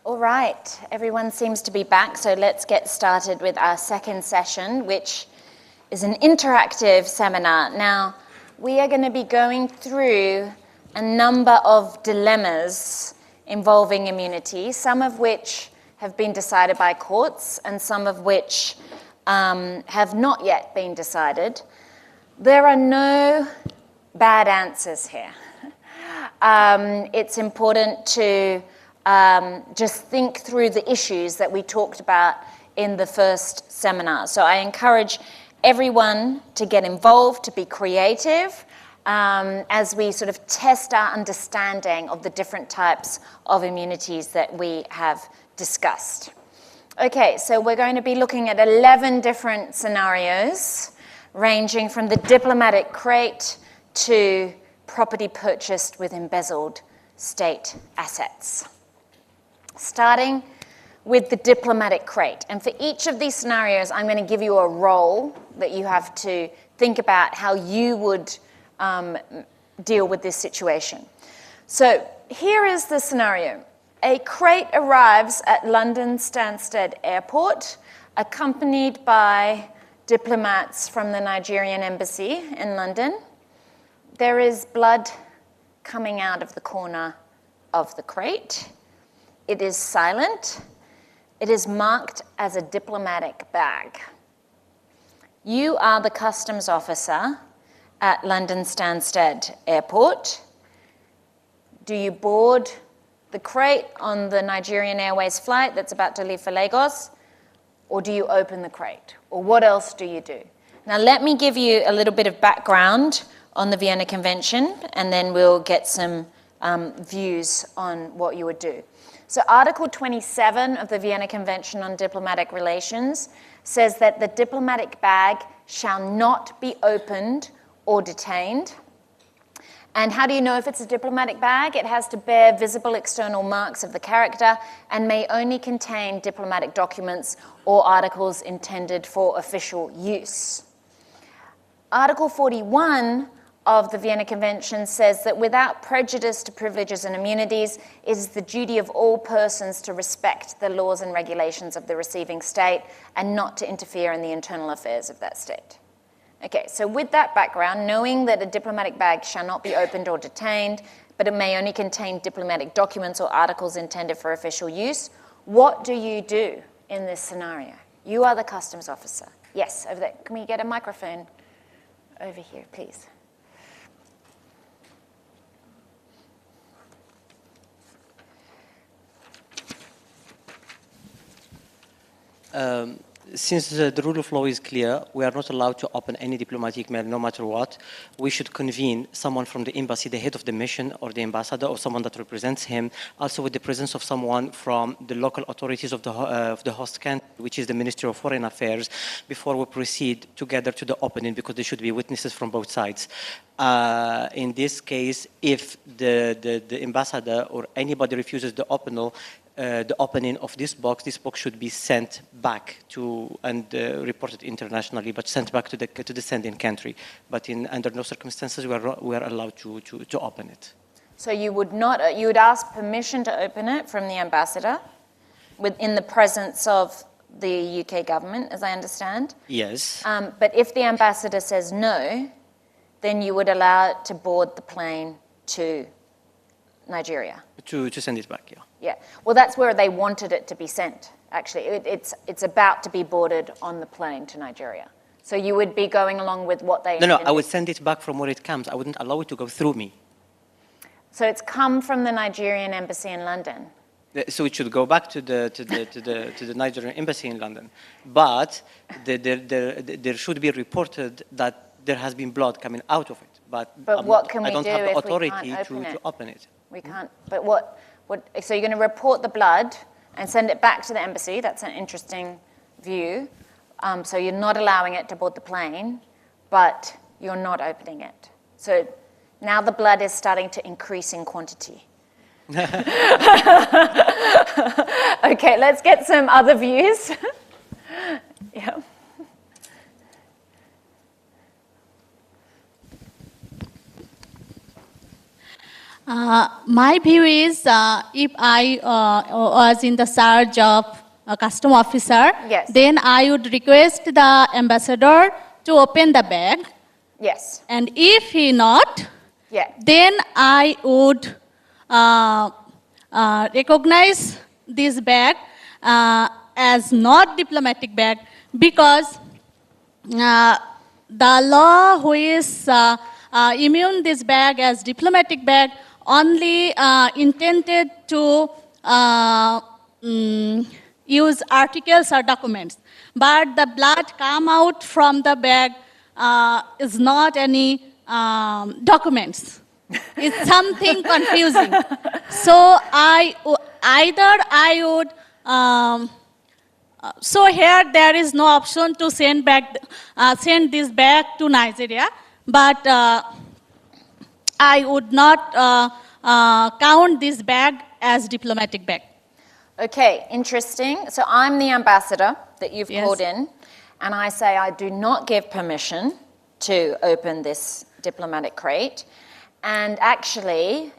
All right, everyone seems to be back, so let's get started with our second session, which is an interactive seminar. Now, we are going to be going through a number of dilemmas involving immunity, some of which have been decided by courts and some of which have not yet been decided. There are no bad answers here. It's important to just think through the issues that we talked about in the first seminar. So I encourage everyone to get involved, to be creative, as we sort of test our understanding of the different types of immunities that we have discussed. Okay, so we're going to be looking at 11 different scenarios, ranging from the diplomatic crate to property purchased with embezzled state assets. Starting with the diplomatic crate. And for each of these scenarios, I'm going to give you a role that you have to think about how you would deal with this situation. So here is the scenario. A crate arrives at London Stansted Airport, accompanied by diplomats from the Nigerian embassy in London. There is blood coming out of the corner of the crate. It is silent. It is marked as a diplomatic bag. You are the customs officer at London Stansted Airport. Do you board the crate on the Nigerian Airways flight that's about to leave for Lagos, or do you open the crate? Or what else do you do? Now, let me give you a little bit of background on the Vienna Convention, and then we'll get some views on what you would do. So Article 27 of the Vienna Convention on Diplomatic Relations says that the diplomatic bag shall not be opened or detained. And how do you know if it's a diplomatic bag? It has to bear visible external marks of the character and may only contain diplomatic documents or articles intended for official use. Article 41 of the Vienna Convention says that without prejudice to privileges and immunities, it is the duty of all persons to respect the laws and regulations of the receiving state and not to interfere in the internal affairs of that state. Okay, so with that background, knowing that a diplomatic bag shall not be opened or detained, but it may only contain diplomatic documents or articles intended for official use, what do you do in this scenario? You are the customs officer. Yes, over there. Can we get a microphone over here, please? Since the rule of law is clear, we are not allowed to open any diplomatic mail no matter what. We should convene someone from the embassy, the head of the mission or the ambassador or someone that represents him, also with the presence of someone from the local authorities of the host country, which is the Ministry of Foreign Affairs, before we proceed together to the opening, because there should be witnesses from both sides. In this case, if the ambassador or anybody refuses the opening of this box should be sent back to and reported internationally, but sent back to the sending country. But under no circumstances we are allowed to open it. So you would not, you would ask permission to open it from the ambassador, in the presence of the UK government, as I understand. Yes. But if the ambassador says no, then you would allow it to board the plane to Nigeria. To send it back, yeah. Yeah, well, that's where they wanted it to be sent, actually. It's about to be boarded on the plane to Nigeria. So you would be going along with what they intended. No, I would send it back from where it comes. I wouldn't allow it to go through me. So it's come from the Nigerian embassy in London. So it should go back to the Nigerian embassy in London. But there should be reported that there has been blood coming out of it. But what can we do I don't have the if we authority can't open to open it. We can't. But so you're going to report the blood and send it back to the embassy. That's an interesting view. So you're not allowing it to board the plane, but you're not opening it. So now the blood is starting to increase in quantity. Okay, let's get some other views. Yeah. My view is if I was in the charge of a custom officer, Yes. then I would request the ambassador to open the bag. Yes. And if he not, Yeah. then I would recognize this bag as not diplomatic bag, because the law which is immune this bag as diplomatic bag only intended to use articles or documents. But the blood come out from the bag is not any documents. It's something confusing. So either I would so here there is no option to send this back to Nigeria, but I would not count this bag as diplomatic bag. Okay, interesting. So I'm the ambassador that you've Yes. called in, and I say I do not give permission to open this diplomatic crate. And actually,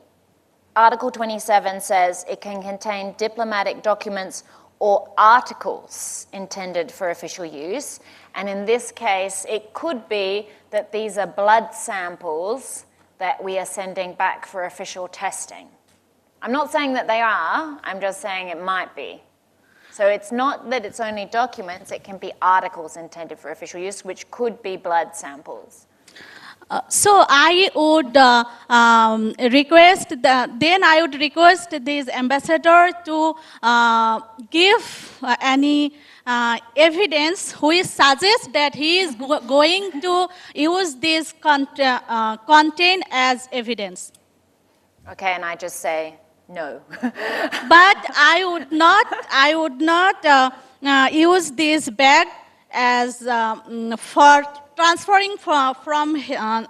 Article 27 says it can contain diplomatic documents or articles intended for official use. And in this case, it could be that these are blood samples that we are sending back for official testing. I'm not saying that they are, I'm just saying it might be. So it's not that it's only documents, it can be articles intended for official use, which could be blood samples. So I would request this ambassador to give any evidence which suggests that he is going to use this content as evidence. Okay, and I just say no. But I would not use this bag as for transferring from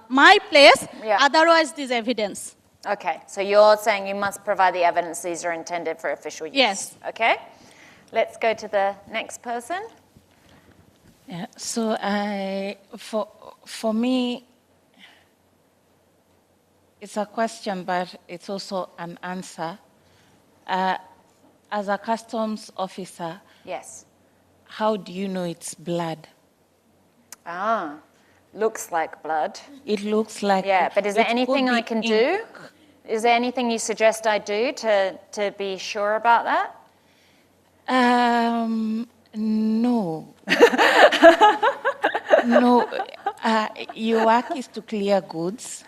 my place. Yeah. Otherwise, this evidence. Okay, so you're saying you must provide the evidence these are intended for official use. Yes. Okay, let's go to the next person. Yeah, so for me, it's a question, but it's also an answer. As a customs officer, Yes. how do you know it's blood? Ah, looks like blood. It looks like. Yeah, but is there it anything could I be can ink. do? Is there anything you suggest I do to be sure about that? No. No. Your work is to clear goods,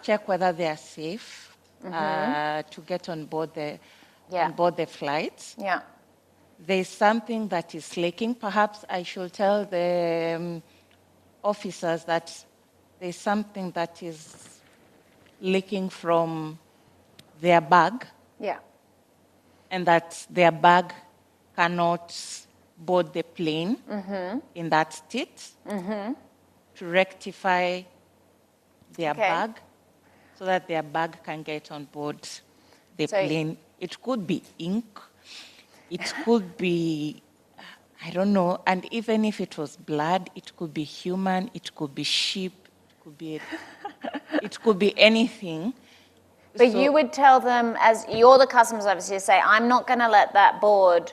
check whether they are safe to get on board the flights. Yeah. There's something that is lacking. Perhaps I should tell the officers that there's something that is leaking from their bag, Yeah. and that their bag cannot board the plane in that state, to rectify their Okay. bag so that their bag can get on board the So- plane. It could be ink, it could be, I don't know, and even if it was blood, it could be human, it could be sheep, it could be anything. But So- you would tell them, as you're the customs officer, you say, I'm not going to let that board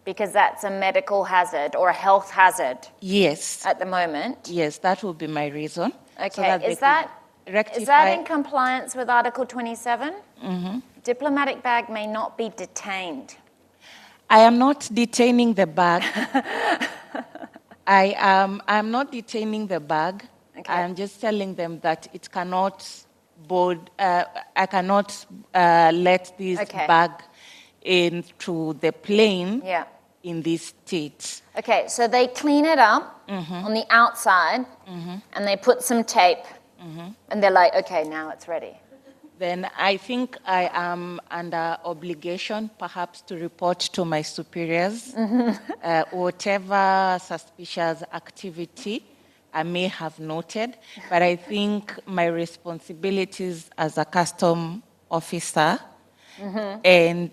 because that's a medical hazard or a health hazard Yes, at the moment. yes, that would be my reason. Okay, So that they is that could rectify. Is that in compliance with Article 27? Diplomatic bag may not be detained. I am not detaining the bag. I'm not detaining the bag. Okay. I am just telling them that it cannot board. I cannot let this Okay. bag into the plane Yeah. in this state. Okay, so they clean it up on the outside and they put some tape and they're like, okay, now it's ready. Then I think I am under obligation, perhaps, to report to my superiors whatever suspicious activity I may have noted. But I think my responsibilities as a custom officer and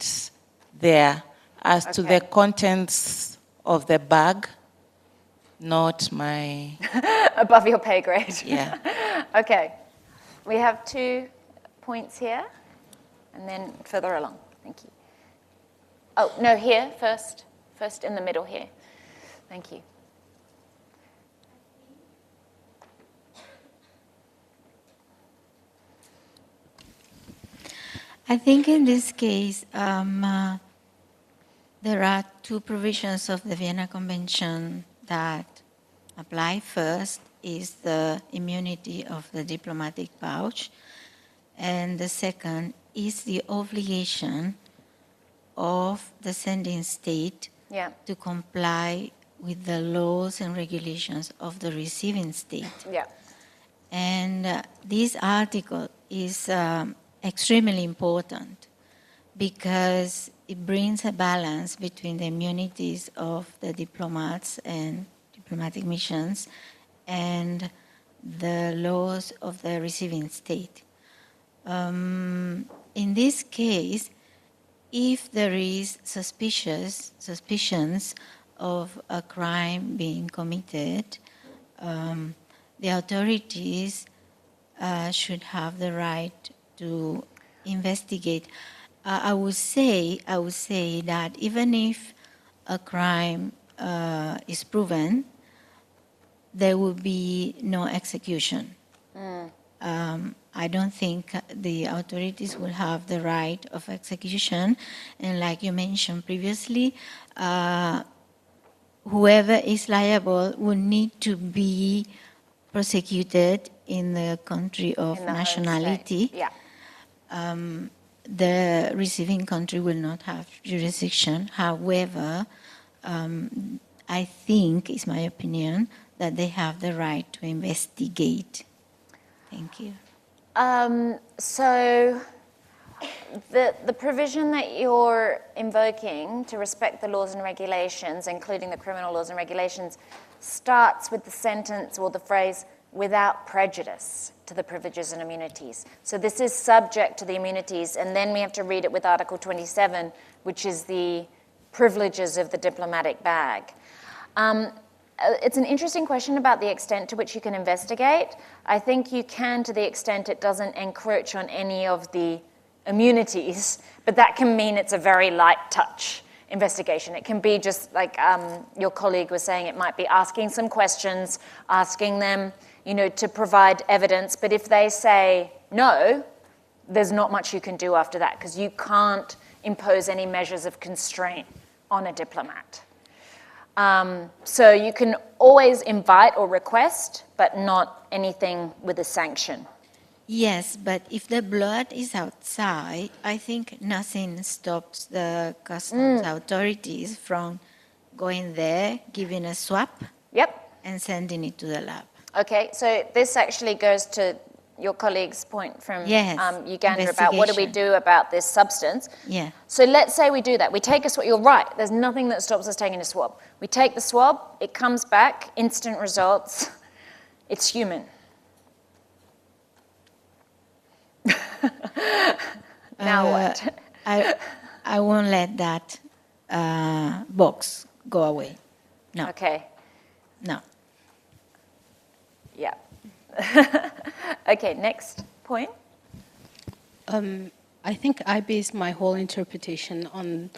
there as to Okay. the contents of the bag, not my, Above your pay grade. yeah. Okay. We have 2 points here, and then further along. Thank you. Oh, no, here first. First in the middle here. Thank you. I think in this case, there are 2 provisions of the Vienna Convention that apply. First is the immunity of the diplomatic pouch, and the second is the obligation of the sending state to comply with the laws and regulations of the receiving state. Yeah. And this article is extremely important because it brings a balance between the immunities of the diplomats and diplomatic missions and the laws of the receiving state. In this case, if there is suspicions of a crime being committed, the authorities should have the right to investigate. I would say that even if a crime is proven, there will be no execution. I don't think the authorities will have the right of execution, and like you mentioned previously, whoever is liable will need to be prosecuted in the country of nationality. Yeah. The receiving country will not have jurisdiction. However, I think, it's my opinion, that they have the right to investigate. Thank you. So the provision that you're invoking to respect the laws and regulations, including the criminal laws and regulations, starts with the sentence or the phrase, without prejudice to the privileges and immunities. So this is subject to the immunities, and then we have to read it with Article 27, which is the privileges of the diplomatic bag. It's an interesting question about the extent to which you can investigate. I think you can to the extent it doesn't encroach on any of the immunities, but that can mean it's a very light touch investigation. It can be just like your colleague was saying, it might be asking some questions, asking them, to provide evidence, but if they say no, there's not much you can do after that because you can't impose any measures of constraint on a diplomat. So you can always invite or request, but not anything with a sanction. Yes, but if the blood is outside, I think nothing stops the customs authorities from going there, giving a swab, and sending it to the lab. Okay, so this actually goes to your colleague's point from Uganda about what do we do about this substance. Yeah. So let's say we do that. We take a swab. You're right. There's nothing that stops us taking a swab. We take the swab. It comes back. Instant results. It's human. Now what? I won't let that box go away. No. Okay. No. Yeah. Okay, next point. I think I based my whole interpretation on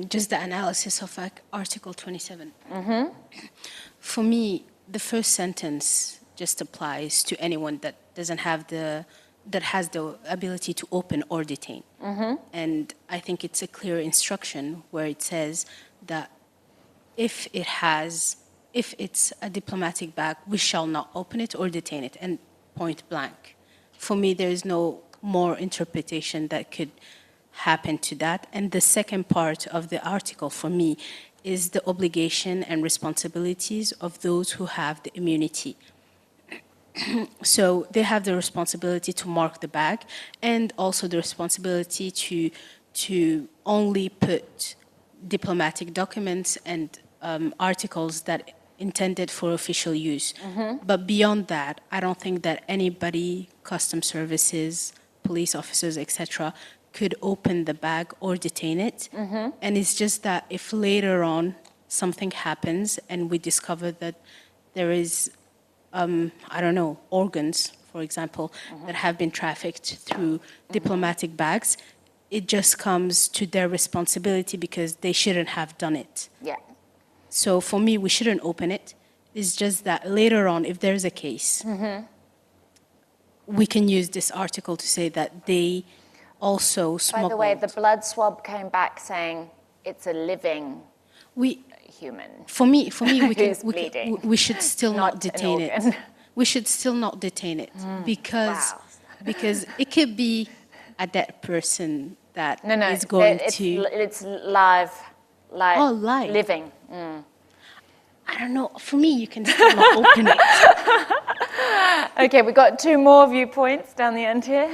just the analysis of Article 27. For me, the first sentence just applies to anyone that has the ability to open or detain. And I think it's a clear instruction where it says that if it's a diplomatic bag, we shall not open it or detain it, and point blank. For me, there is no more interpretation that could happen to that. And the second part of the article, for me, is the obligation and responsibilities of those who have the immunity. So they have the responsibility to mark the bag and also the responsibility to only put diplomatic documents and articles that intended for official use. But beyond that, I don't think that anybody, customs services, police officers, etc., could open the bag or detain it. And it's just that if later on something happens and we discover that there is, organs, for example, that have been trafficked through diplomatic bags, it just comes to their responsibility because they shouldn't have done it. Yeah. So for me, we shouldn't open it. It's just that later on, if there's a case, we can use this article to say that they also smuggled. By the way, the blood swab came back saying it's a living human. For me, Who's bleeding. we should still Not not detain an it. organ. We should still not detain it because Wow. because it could be a dead person that No, is going to. it's live, Oh, live. living. I don't know. For me, you can still not open it. Okay, we got 2 more viewpoints down the end here.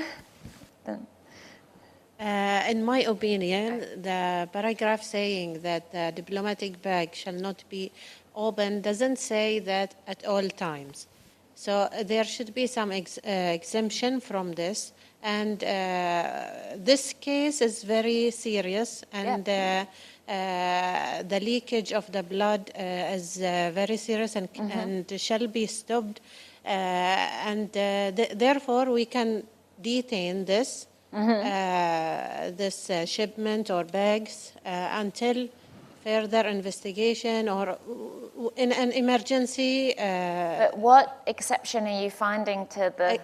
In my opinion, the paragraph saying that the diplomatic bag shall not be open doesn't say that at all times. So there should be some exemption from this. And this case is very serious, and the leakage of the blood is very serious and shall be stopped. Therefore, we can detain this. This shipment or bags until further investigation or in an emergency. But what exception are you finding to the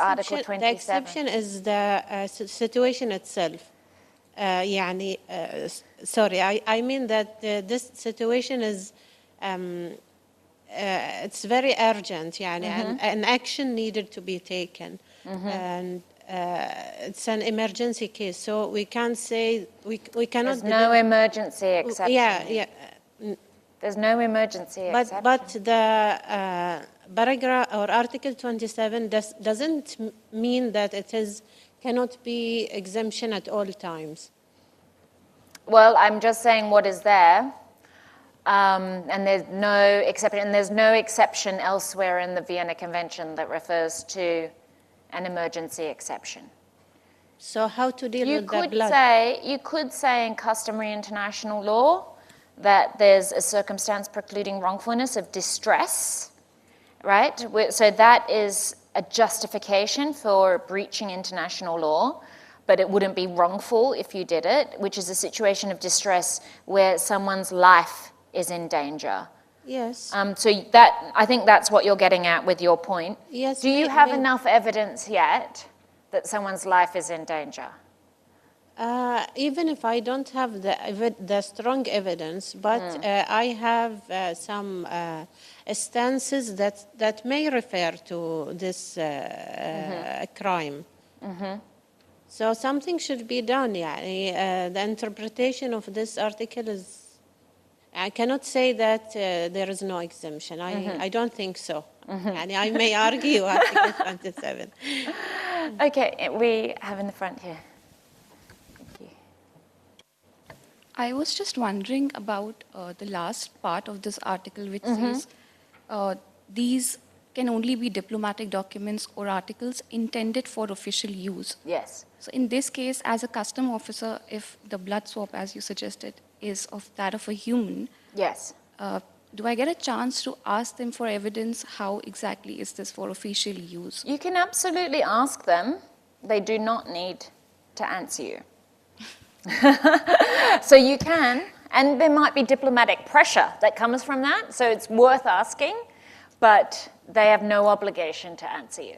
Article 27? The exception is the situation itself. Sorry, I mean that this situation is it's very urgent, and an action needed to be taken. And it's an emergency case, so we can't say we cannot. There's no emergency exception. Yeah. There's no emergency exception. But the paragraph or Article 27 doesn't mean that it cannot be exemption at all times. Well, I'm just saying what is there, and there's no exception. And there's no exception elsewhere in the Vienna Convention that refers to an emergency exception. So how to deal with the blood? You could say in customary international law that there's a circumstance precluding wrongfulness of distress, right? So that is a justification for breaching international law, but it wouldn't be wrongful if you did it, which is a situation of distress where someone's life is in danger. Yes. So I think that's what you're getting at with your point. Yes. Do you have enough evidence yet that someone's life is in danger? Even if I don't have the strong evidence, but I have some stances that may refer to this crime. So something should be done. The interpretation of this article is. I cannot say that there is no exemption. I don't think so. And I may argue Article 27. Okay, we have in the front here. Thank you. I was just wondering about the last part of this article, which says these can only be diplomatic documents or articles intended for official use. Yes. So in this case, as a custom officer, if the blood swab, as you suggested, is of that of a human, Yes. Do I get a chance to ask them for evidence? How exactly is this for official use? You can absolutely ask them. They do not need to answer you. So you can, and there might be diplomatic pressure that comes from that, so it's worth asking, but they have no obligation to answer you.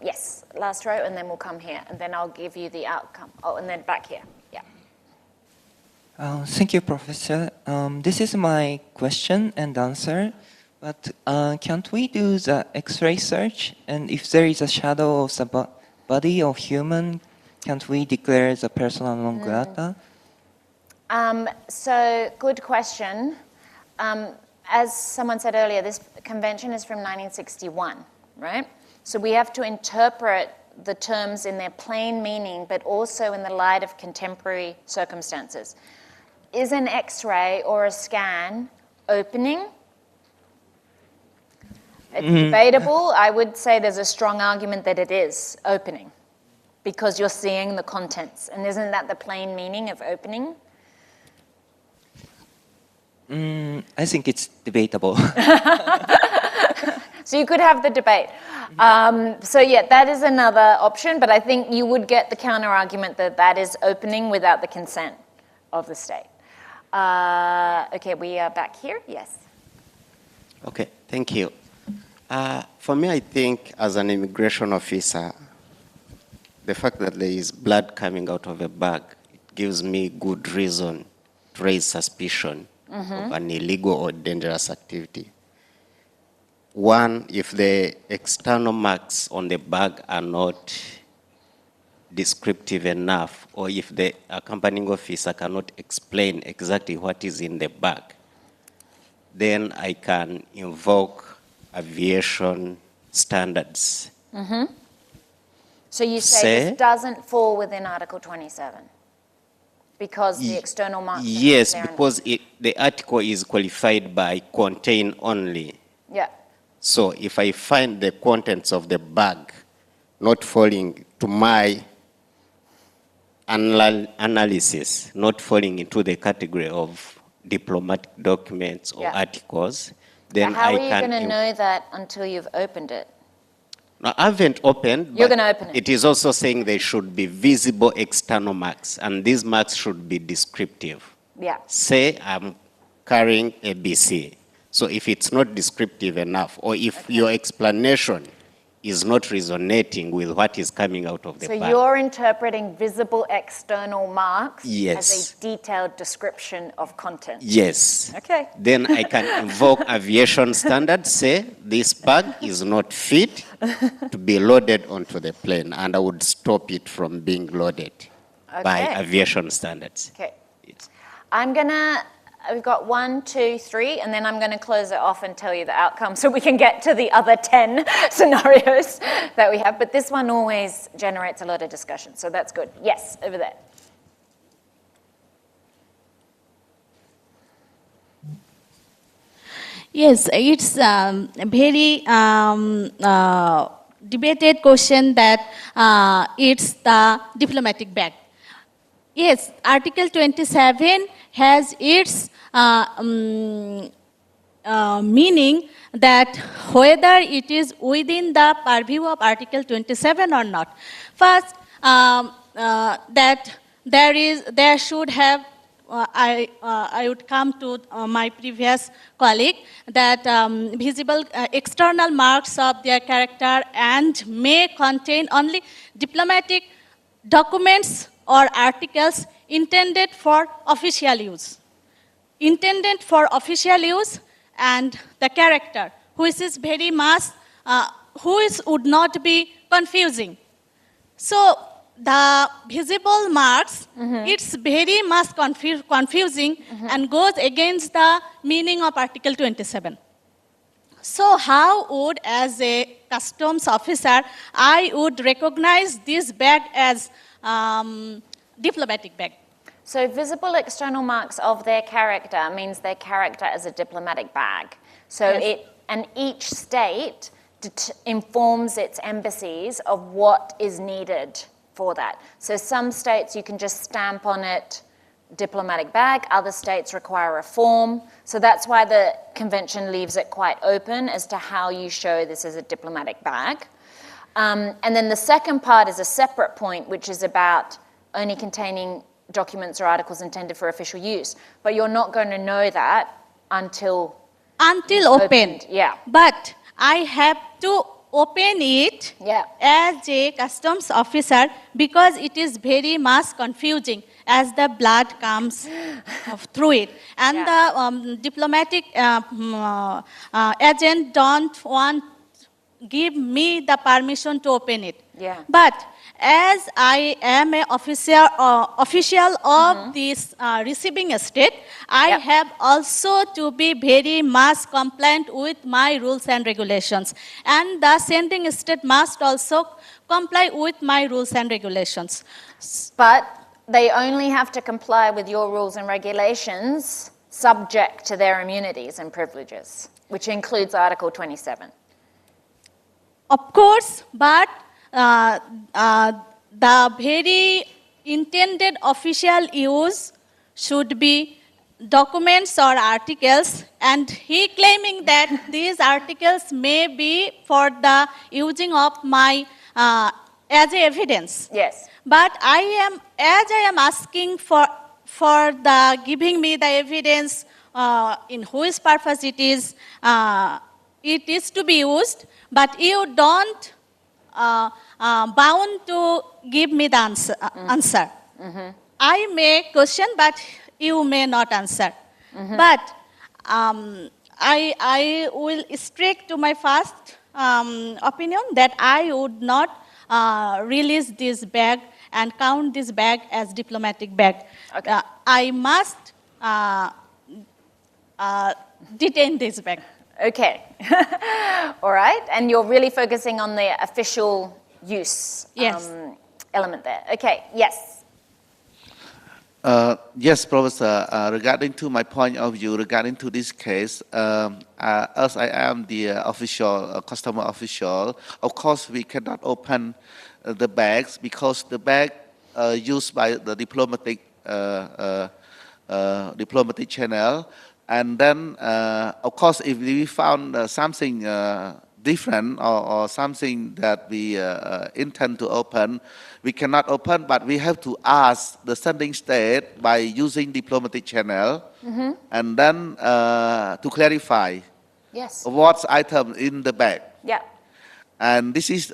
Yes, last row, and then we'll come here, and then I'll give you the outcome. Oh, and then back here. Yeah. Thank you, Professor. This is my question and answer, but can't we do the X-ray search? And if there is a shadow of the body of human, can't we declare the persona non grata? So, good question. As someone said earlier, this convention is from 1961, right? So we have to interpret the terms in their plain meaning, but also in the light of contemporary circumstances. Is an X-ray or a scan opening? It's debatable. I would say there's a strong argument that it is opening because you're seeing the contents. And isn't that the plain meaning of opening? I think it's debatable. So you could have the debate. So yeah, that is another option, but I think you would get the counter argument that that is opening without the consent of the state. Okay, we are back here, yes. Okay, thank you. For me, I think as an immigration officer, the fact that there is blood coming out of a bag, it gives me good reason to raise suspicion of an illegal or dangerous activity. One, if the external marks on the bag are not descriptive enough, or if the accompanying officer cannot explain exactly what is in the bag, then I can invoke aviation standards. So you say this doesn't fall within Article 27 because the external marks are not Yes, clear because the article is qualified by contain only. enough. Yeah. So if I find the contents of the bag not falling to my analysis, not falling into the category of diplomatic documents or articles, then But how I are you can... going to know that until you've opened it? No, I haven't opened. You're but going to open it. It is also saying there should be visible external marks, and these marks should be descriptive. Yeah. Say I'm carrying a BC. So if it's not descriptive enough, or if your explanation is not resonating with what is coming out of the So bag. you're interpreting visible external marks Yes. as a detailed description of content. Yes. Okay. Then I can invoke aviation standards, say this bag is not fit to be loaded onto the plane, and I would stop it from being loaded by Okay. aviation standards. Okay. Yes. We've got 1, 2, 3, and then I'm going to close it off and tell you the outcome so we can get to the other 10 scenarios that we have. But this one always generates a lot of discussion, so that's good. Yes, over there. Yes, it's a very debated question that it's the diplomatic bag. Yes, Article 27 has its meaning that whether it is within the purview of Article 27 or not. First, that there should have, I would come to my previous colleague, that visible external marks of their character and may contain only diplomatic documents or articles intended for official use. Intended for official use and the character, which is very much, would not be confusing. So the visible marks, it's very much confusing and goes against the meaning of Article 27. So how would, as a customs officer, I would recognize this bag as diplomatic bag? So visible external marks of their character means their character as a diplomatic bag. So Yes. and each state informs its embassies of what is needed for that. So some states you can just stamp on it diplomatic bag, other states require a form. So that's why the convention leaves it quite open as to how you show this as a diplomatic bag. And then the second part is a separate point, which is about only containing documents or articles intended for official use. But you're not going to know that until opened. Yeah. But I have to open it as a customs officer because it is very much confusing as the blood comes through it. And the diplomatic agent don't want give me the permission to open it. Yeah. But as I am an official of this receiving state, I have also to be very much compliant with my rules and regulations. And the sending state must also comply with my rules and regulations. But they only have to comply with your rules and regulations subject to their immunities and privileges, which includes Article 27. Of course, but the very intended official use should be documents or articles, and he claiming that these articles may be for the using of my as a evidence. Yes. But as I am asking for the giving me the evidence in whose purpose it is to be used, but you don't bound to give me the answer. I may question, but you may not answer. But I will stick to my first opinion that I would not release this bag and count this bag as diplomatic bag. Okay. I must detain this bag. Okay. All right. And you're really focusing on the official use Yes. element there. Okay. Yes. Yes, Professor. Regarding to my point of view, regarding to this case, as I am the official, customer official, of course we cannot open the bags because the bag used by the diplomatic channel, and then of course if we found something different or something that we intend to open, we cannot open, but we have to ask the sending state by using diplomatic channel, and then to clarify Yes. what's item in the bag. Yeah. And this is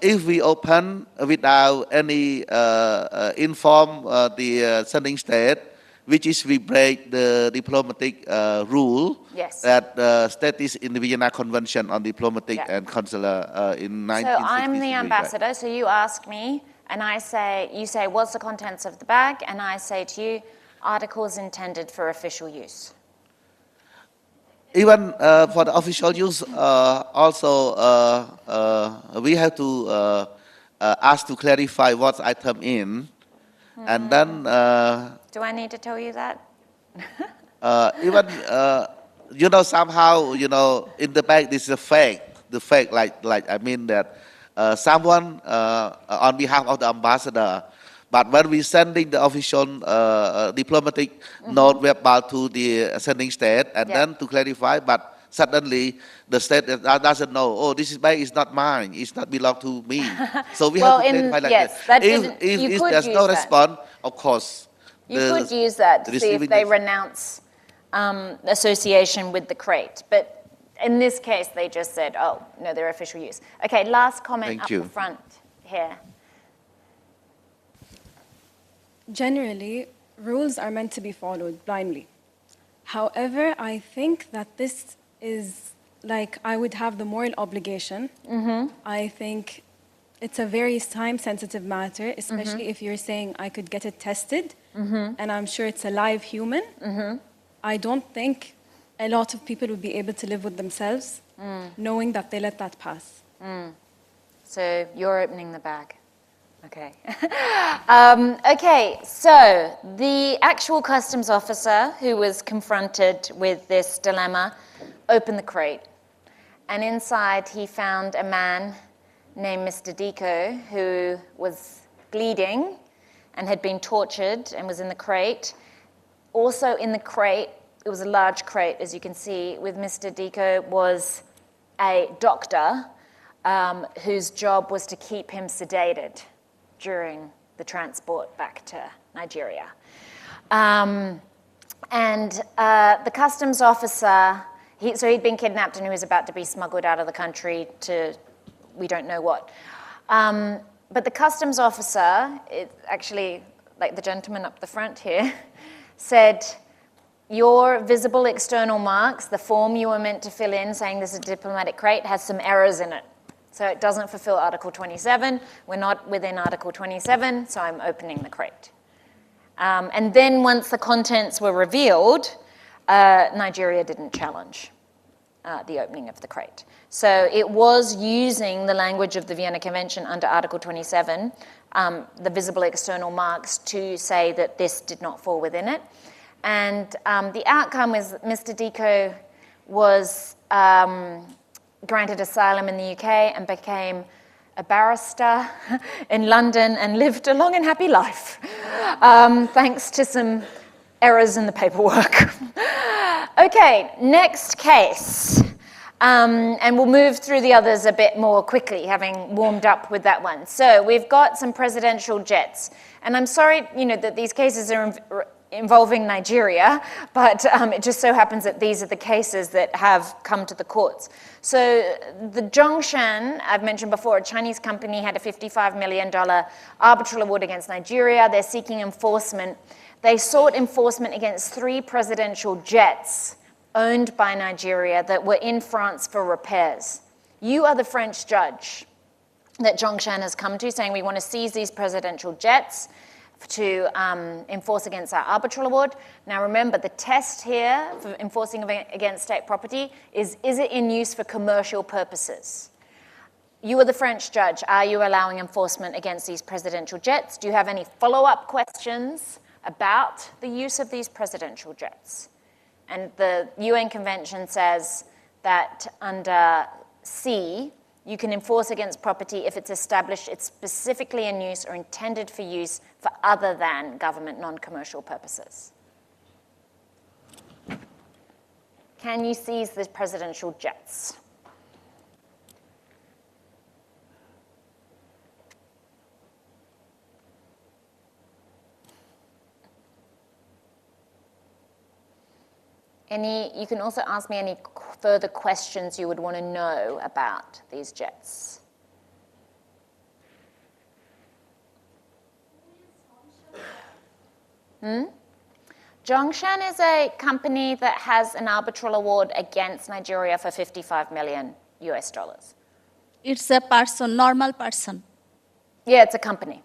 if we open without any inform the sending state, which is we break the diplomatic rule Yes. that stated in the Vienna Convention on Diplomatic and Consular in 1963. So I'm the ambassador, so you ask me, and you say, what's the contents of the bag? And I say to you, articles intended for official use. Even for the official use, also we have to ask to clarify what's item in, and then Do I need to tell you that? even somehow in the bag this is a fake. The fake like I mean that someone on behalf of the ambassador. But when we sending the official diplomatic note verbal to the sending state, and then to clarify, but suddenly the state doesn't know, oh, this bag is not mine, it's not belong to me. So we have to clarify like that. If there's no response, of course. You could use that to see if they renounce association with the crate. But in this case, they just said, oh, no, they're official use. Okay, last comment up the front here. Generally, rules are meant to be followed blindly. However, I think that this is like I would have the moral obligation. I think it's a very time-sensitive matter, especially if you're saying I could get it tested, and I'm sure it's a live human. I don't think a lot of people would be able to live with themselves knowing that they let that pass. So you're opening the bag. Okay. Okay, so the actual customs officer who was confronted with this dilemma opened the crate. And inside he found a man named Mr. Deco who was bleeding and had been tortured and was in the crate. Also in the crate, it was a large crate, as you can see, with Mr. Deco was a doctor whose job was to keep him sedated during the transport back to Nigeria. And the customs officer, so he'd been kidnapped and he was about to be smuggled out of the country to we don't know what. But the customs officer, actually like the gentleman up the front here, said, your visible external marks, the form you were meant to fill in saying this is a diplomatic crate, has some errors in it. So it doesn't fulfill Article 27. We're not within Article 27, so I'm opening the crate. And then once the contents were revealed, Nigeria didn't challenge the opening of the crate. So it was using the language of the Vienna Convention under Article 27, the visible external marks, to say that this did not fall within it. And the outcome was Mr. Deco was granted asylum in the UK and became a barrister in London and lived a long and happy life, thanks to some errors in the paperwork. Okay, next case. And we'll move through the others a bit more quickly, having warmed up with that one. So we've got some presidential jets. And I'm sorry, that these cases are involving Nigeria, but it just so happens that these are the cases that have come to the courts. So the Zhongshan, I've mentioned before, a Chinese company had a $55 million arbitral award against Nigeria. They're seeking enforcement. They sought enforcement against 3 presidential jets owned by Nigeria that were in France for repairs. You are the French judge that Zhongshan has come to, saying we want to seize these presidential jets to enforce against our arbitral award. Now remember, the test here for enforcing against state property is it in use for commercial purposes? You are the French judge. Are you allowing enforcement against these presidential jets? Do you have any follow-up questions about the use of these presidential jets? And the UN Convention says that under C, you can enforce against property if it's established it's specifically in use or intended for use for other than government non-commercial purposes. Can you seize the presidential jets? You can also ask me any further questions you would want to know about these jets. Zhongshan is a company that has an arbitral award against Nigeria for $55 million US. It's a person, normal person. Yeah, it's a company.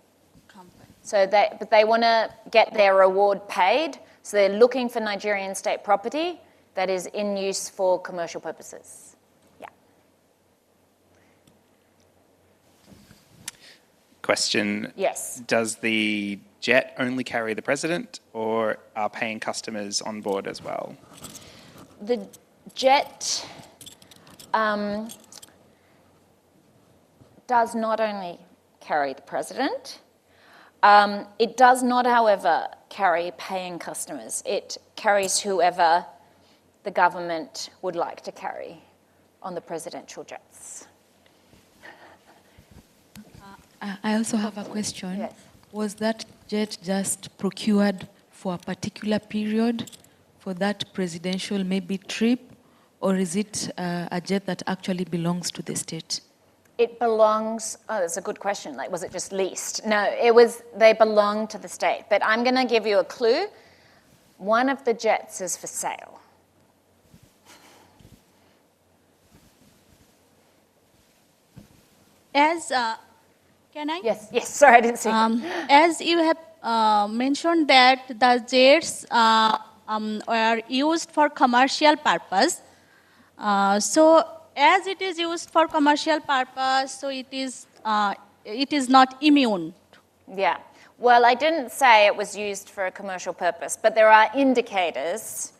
So they want to get their reward paid. So they're looking for Nigerian state property that is in use for commercial purposes. Yeah. Question. Yes. Does the jet only carry the president, or are paying customers on board as well? The jet does not only carry the president. It does not, however, carry paying customers. It carries whoever the government would like to carry on the presidential jets. I also have a question. Yes. Was that jet just procured for a particular period for that presidential maybe trip, or is it a jet that actually belongs to the state? It belongs, that's a good question. Like, was it just leased? No, they belong to the state. But I'm going to give you a clue. One of the jets is for sale. Can I? Yes, sorry, I didn't see. As you have mentioned that the jets were used for commercial purpose. So as it is used for commercial purpose, so it is not immune. Yeah. Well, I didn't say it was used for a commercial purpose, but there are indicators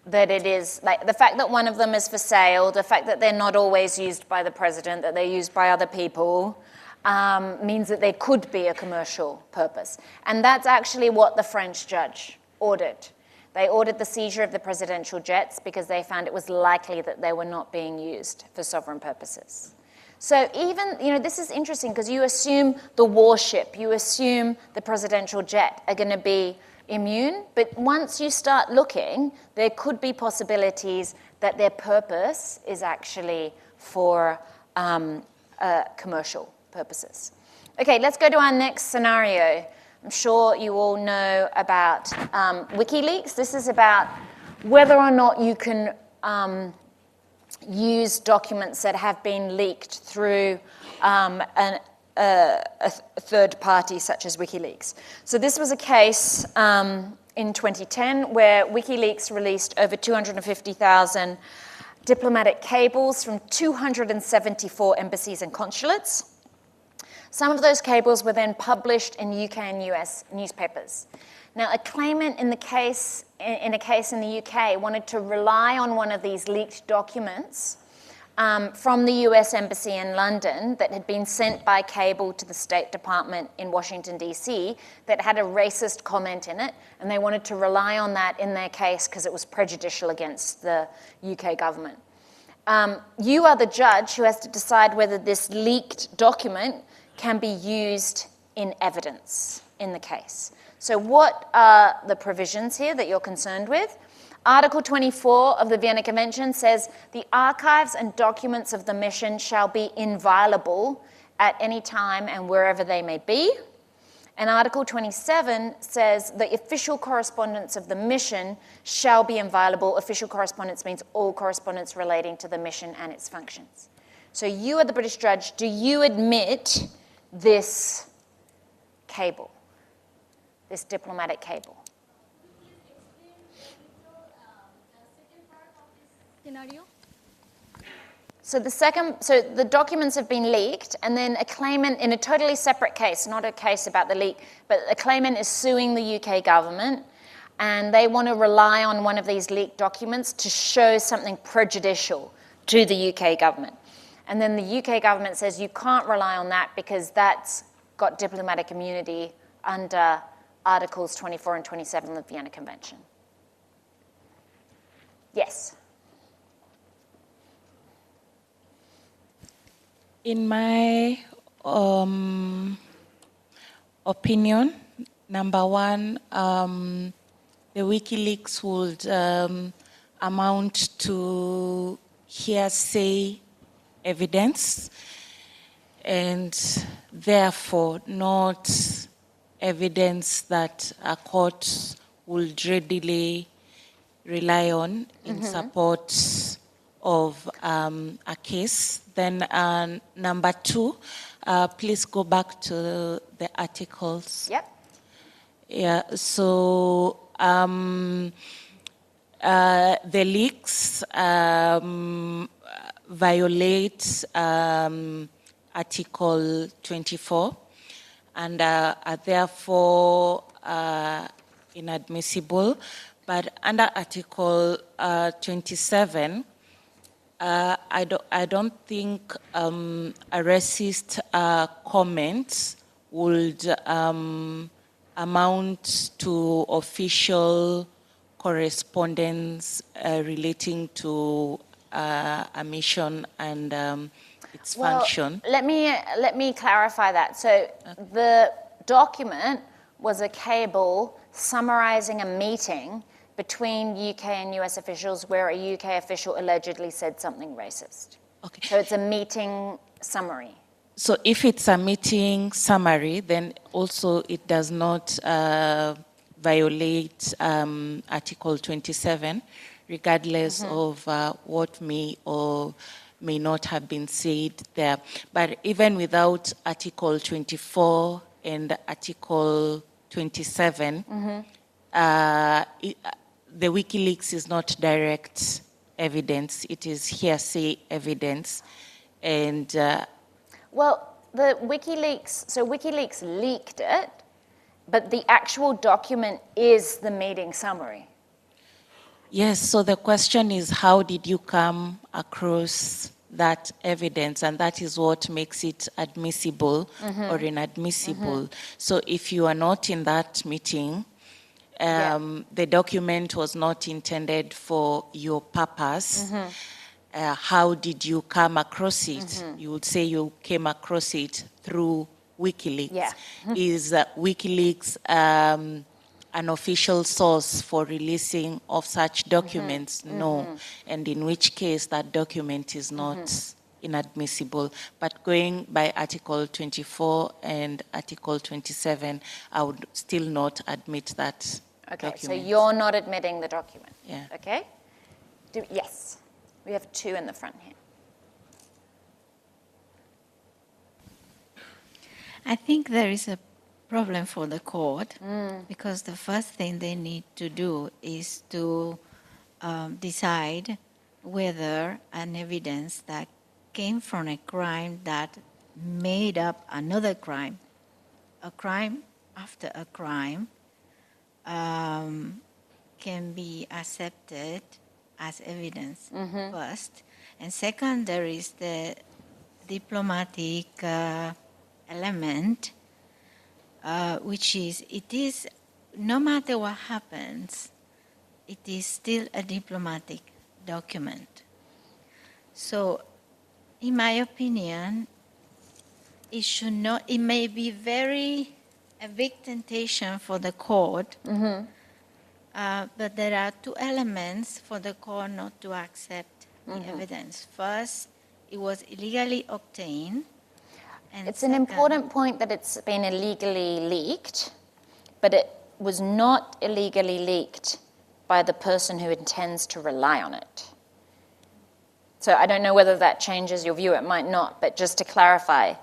that it is, like the fact that one of them is for sale, the fact that they're not always used by the president, that they're used by other people, means that there could be a commercial purpose. And that's actually what the French judge ordered. They ordered the seizure of the presidential jets because they found it was likely that they were not being used for sovereign purposes. So even, this is interesting because you assume the warship, you assume the presidential jet are going to be immune, but once you start looking, there could be possibilities that their purpose is actually for commercial purposes. Okay, let's go to our next scenario. I'm sure you all know about WikiLeaks. This is about whether or not you can use documents that have been leaked through a third party such as WikiLeaks. So this was a case in 2010 where WikiLeaks released over 250,000 diplomatic cables from 274 embassies and consulates. Some of those cables were then published in UK and US newspapers. Now, a claimant in a case in the UK wanted to rely on one of these leaked documents from the US Embassy in London that had been sent by cable to the State Department in Washington, D.C., that had a racist comment in it, and they wanted to rely on that in their case because it was prejudicial against the UK government. You are the judge who has to decide whether this leaked document can be used in evidence in the case. So what are the provisions here that you're concerned with? Article 24 of the Vienna Convention says the archives and documents of the mission shall be inviolable at any time and wherever they may be. And Article 27 says the official correspondence of the mission shall be inviolable. Official correspondence means all correspondence relating to the mission and its functions. So you are the British judge. Do you admit this cable, this diplomatic cable? Scenario? So the documents have been leaked, and then a claimant in a totally separate case, not a case about the leak, but a claimant is suing the UK government, and they want to rely on one of these leaked documents to show something prejudicial to the UK government. And then the UK government says you can't rely on that because that's got diplomatic immunity under Articles 24 and 27 of the Vienna Convention. Yes? In my opinion, number one, the WikiLeaks would amount to hearsay evidence and therefore not evidence that a court would readily rely on in support of a case. Then number two, please go back to the articles. Yep. Yeah, so the leaks violate Article 24 and are therefore inadmissible. But under Article 27, I don't think a racist comment would amount to official correspondence relating to a mission and its function. Let me clarify that. So the document was a cable summarizing a meeting between UK and US officials where a UK official allegedly said something racist. Okay. So it's a meeting summary. So if it's a meeting summary, then also it does not violate Article 27, regardless of what may or may not have been said there. But even without Article 24 and Article 27, the WikiLeaks is not direct evidence, it is hearsay evidence. And well, the WikiLeaks leaked it, but the actual document is the meeting summary. yes, so the question is, how did you come across that evidence? And that is what makes it admissible or inadmissible. So if you are not in that meeting, the document was not intended for your purpose. How did you come across it? You would say you came across it through WikiLeaks. Yeah. Is WikiLeaks an official source for releasing of such documents? No. And in which case that document is not inadmissible. But going by Article 24 and Article 27, I would still not admit that Okay, document. so you're not admitting the document. Yeah. Okay? Yes. We have two in the front here. I think there is a problem for the court because the first thing they need to do is to decide whether an evidence that came from a crime that made up another crime, a crime after a crime, can be accepted as evidence first, And second, there is the diplomatic element, which is, it is, no matter what happens, it is still a diplomatic document. So, in my opinion, it should not, it may be a big temptation for the court, but there are two elements for the court not to accept the evidence. First, it was illegally obtained. And It's an important point that it's been illegally leaked, but it was not illegally leaked by the person who intends to rely on it. So I don't know whether that changes your view, it might not, but just to clarify,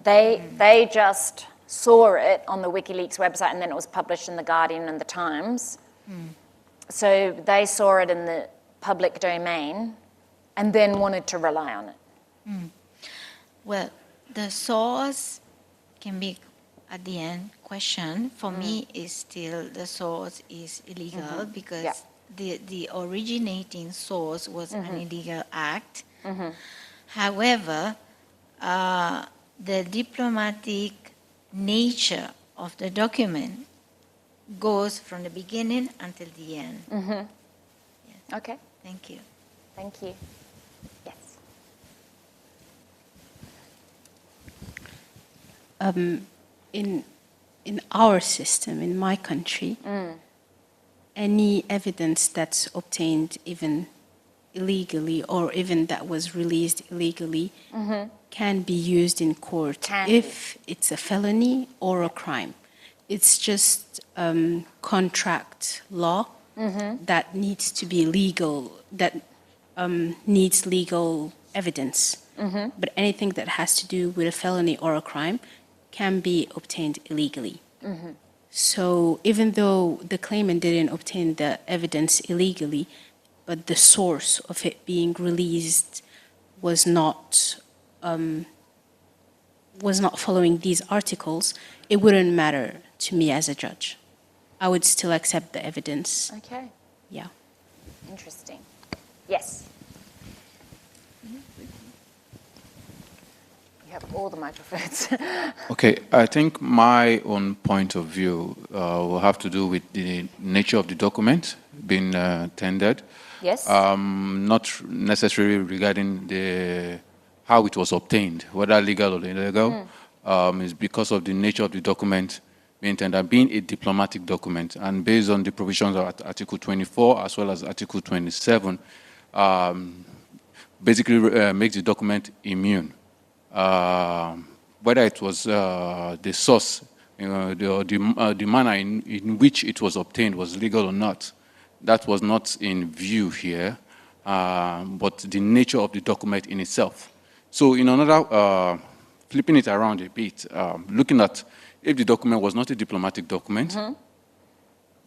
they just saw it on the WikiLeaks website and then it was published in The Guardian and The Times. So they saw it in the public domain and then wanted to rely on it. Well, the source can be, at the end, questioned. For me, is still the source is illegal because the originating source was an illegal act. However, the diplomatic nature of the document goes from the beginning until the end. Yes. Okay. Thank you. Thank you. Yes. In our system, in my country, any evidence that's obtained even illegally or even that was released illegally can be used in court if it's a felony or a crime. It's just contract law that needs to be legal, that needs legal evidence. But anything that has to do with a felony or a crime can be obtained illegally. So even though the claimant didn't obtain the evidence illegally, but the source of it being released was not following these articles, it wouldn't matter to me as a judge. I would still accept the evidence. Okay. Yeah. Interesting. Yes. You have all the microphones. Okay, I think my own point of view will have to do with the nature of the document being tendered. Yes. Not necessarily regarding how it was obtained, whether legal or illegal. Is because of the nature of the document being tendered, being a diplomatic document, and based on the provisions of Article 24 as well as Article 27, basically makes the document immune. Whether it was the source, the manner in which it was obtained was legal or not, that was not in view here, but the nature of the document in itself. So in another, flipping it around a bit, looking at if the document was not a diplomatic document,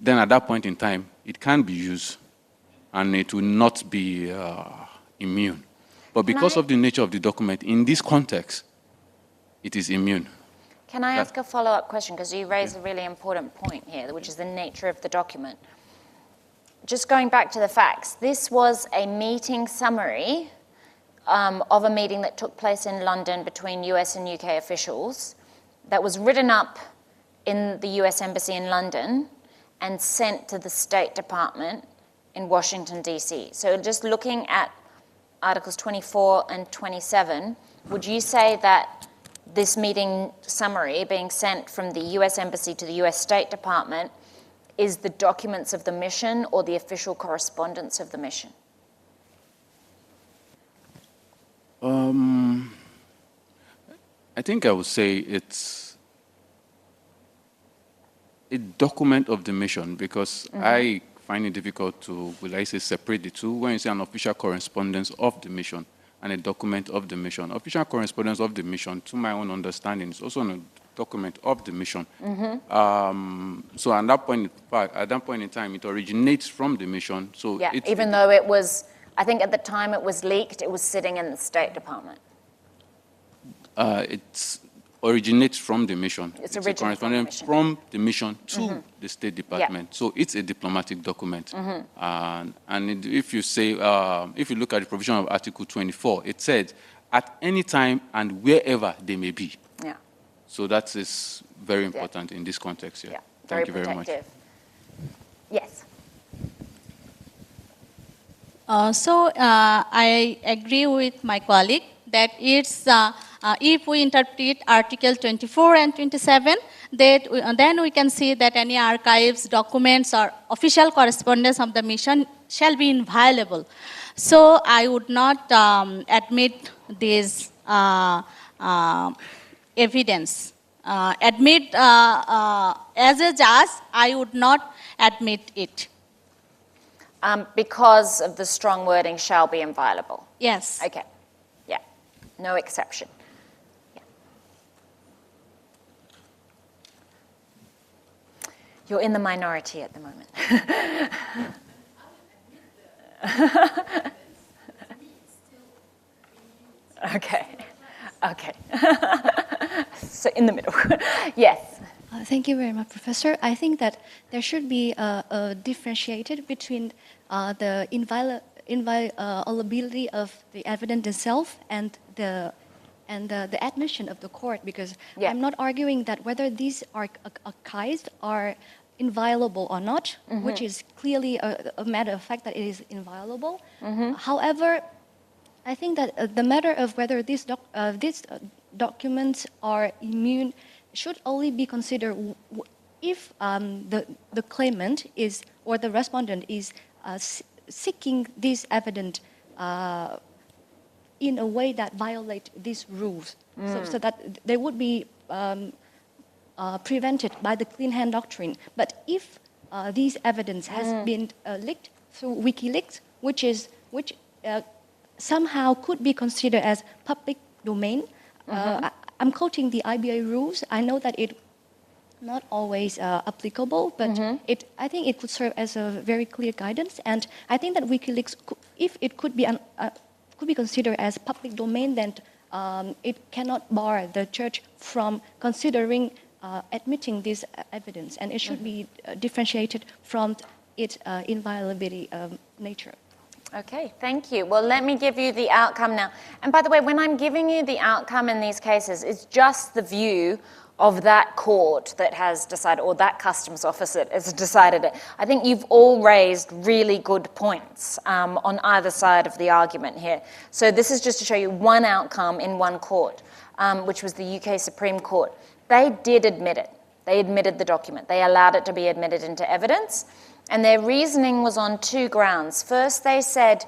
then at that point in time, it can be used and it will not be immune. But because of the nature of the document, in this context, it is immune. Can I ask a follow-up question? Because you raise a really important point here, which is the nature of the document. Just going back to the facts, this was a meeting summary of a meeting that took place in London between US and UK officials that was written up in the US Embassy in London and sent to the State Department in Washington, D.C. So just looking at Articles 24 and 27, would you say that this meeting summary being sent from the US Embassy to the US State Department is the documents of the mission or the official correspondence of the mission? I think I would say it's a document of the mission because I find it difficult to, will I say, separate the two. When you say an official correspondence of the mission and a document of the mission, official correspondence of the mission, to my own understanding, is also a document of the mission. So at that point in time, it originates from the mission. So yeah, even though it was, I think at the time it was leaked, it was sitting in the State Department. originates from the mission. It's a original correspondence from the mission to the State Department. So it's a diplomatic document. And if you say, if you look at the provision of Article 24, it said, at any time and wherever they may be. Yeah. So that is very important in this context. Yeah. Thank you very much. Yes. I agree with my colleague that it's, if we interpret Article 24 and 27, then we can see that any archives, documents, or official correspondence of the mission shall be inviolable. So I would not admit this evidence. As a judge, I would not admit it. Because of the strong wording, shall be inviolable. Yes. Okay. Yeah. No exception. Yeah. You're in the minority at the moment. Okay. Okay. So in the middle. Yes. Thank you very much, Professor. I think that there should be differentiated between the inviolability of the evidence itself and the admission of the court, because I'm not arguing that whether these archives are inviolable or not, which is clearly a matter of fact that it is inviolable. However, I think that the matter of whether these documents are immune should only be considered if the claimant is, or the respondent is seeking this evidence in a way that violate these rules, so that they would be prevented by the clean hand doctrine. But if these evidence has been leaked through WikiLeaks, which somehow could be considered as public domain, I'm quoting the IBA rules. I know that it not always applicable, but I think it could serve as a very clear guidance. And I think that WikiLeaks, if it could be considered as public domain, then it cannot bar the church from considering admitting this evidence, and it should be differentiated from its inviolability nature. Okay, thank you. Well, let me give you the outcome now. And by the way, when I'm giving you the outcome in these cases, it's just the view of that court that has decided, or that customs officer has decided it. I think you've all raised really good points on either side of the argument here. So this is just to show you one outcome in one court, which was the UK Supreme Court. They did admit it. They admitted the document. They allowed it to be admitted into evidence. And their reasoning was on two grounds. First, they said,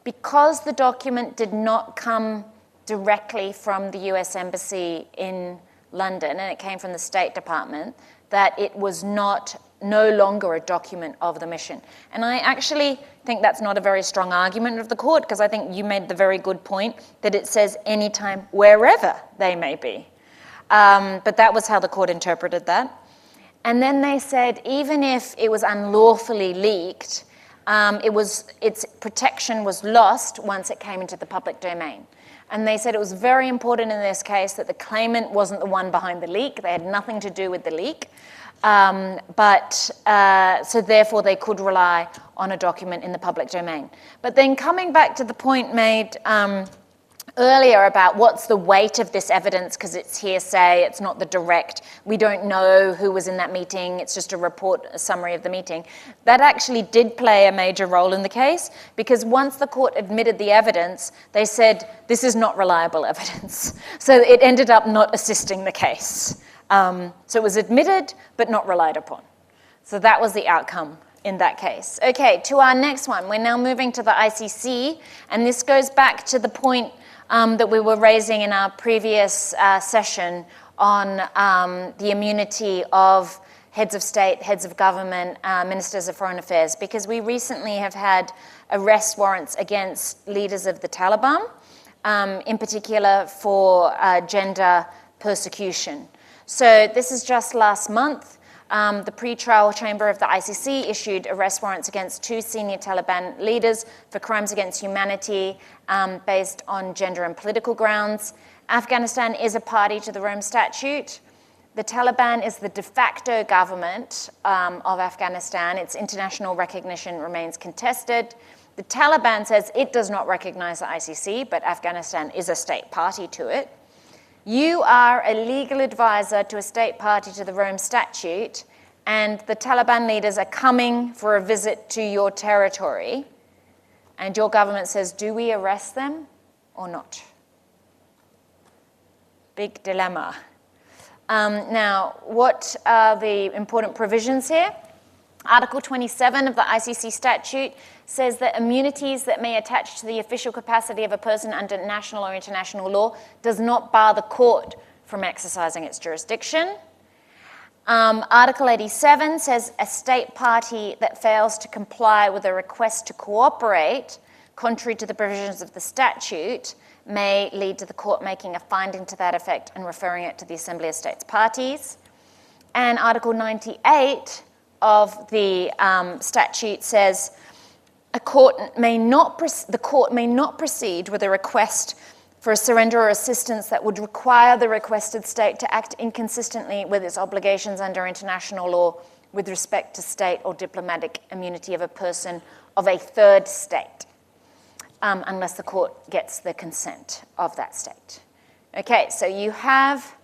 because the document did not come directly from the US Embassy in London, and it came from the State Department, that it was no longer a document of the mission. And I actually think that's not a very strong argument of the court, because I think you made the very good point that it says anytime, wherever they may be. But that was how the court interpreted that. And then they said, even if it was unlawfully leaked, its protection was lost once it came into the public domain. And they said it was very important in this case that the claimant wasn't the one behind the leak. They had nothing to do with the leak. So therefore they could rely on a document in the public domain. But then coming back to the point made earlier about what's the weight of this evidence, because it's hearsay, it's not the direct, we don't know who was in that meeting, it's just a summary of the meeting. That actually did play a major role in the case, because once the court admitted the evidence, they said, this is not reliable evidence. So it ended up not assisting the case. So it was admitted, but not relied upon. So that was the outcome in that case. Okay, to our next one. We're now moving to the ICC, and this goes back to the point that we were raising in our previous session on the immunity of heads of state, heads of government, ministers of foreign affairs, because we recently have had arrest warrants against leaders of the Taliban, in particular for gender persecution. So this is just last month. The pre-trial chamber of the ICC issued arrest warrants against 2 senior Taliban leaders for crimes against humanity based on gender and political grounds. Afghanistan is a party to the Rome Statute. The Taliban is the de facto government of Afghanistan. Its international recognition remains contested. The Taliban says it does not recognize the ICC, but Afghanistan is a state party to it. You are a legal advisor to a state party to the Rome Statute, and the Taliban leaders are coming for a visit to your territory, and your government says, do we arrest them or not? Big dilemma. Now, what are the important provisions here? Article 27 of the ICC statute says that immunities that may attach to the official capacity of a person under national or international law does not bar the court from exercising its jurisdiction. Article 87 says a state party that fails to comply with a request to cooperate, contrary to the provisions of the statute, may lead to the court making a finding to that effect and referring it to the Assembly of States Parties. And Article 98 of the statute says the court may not proceed with a request for a surrender or assistance that would require the requested state to act inconsistently with its obligations under international law with respect to state or diplomatic immunity of a person of a third state. Unless the court gets the consent of that state. Okay, so you have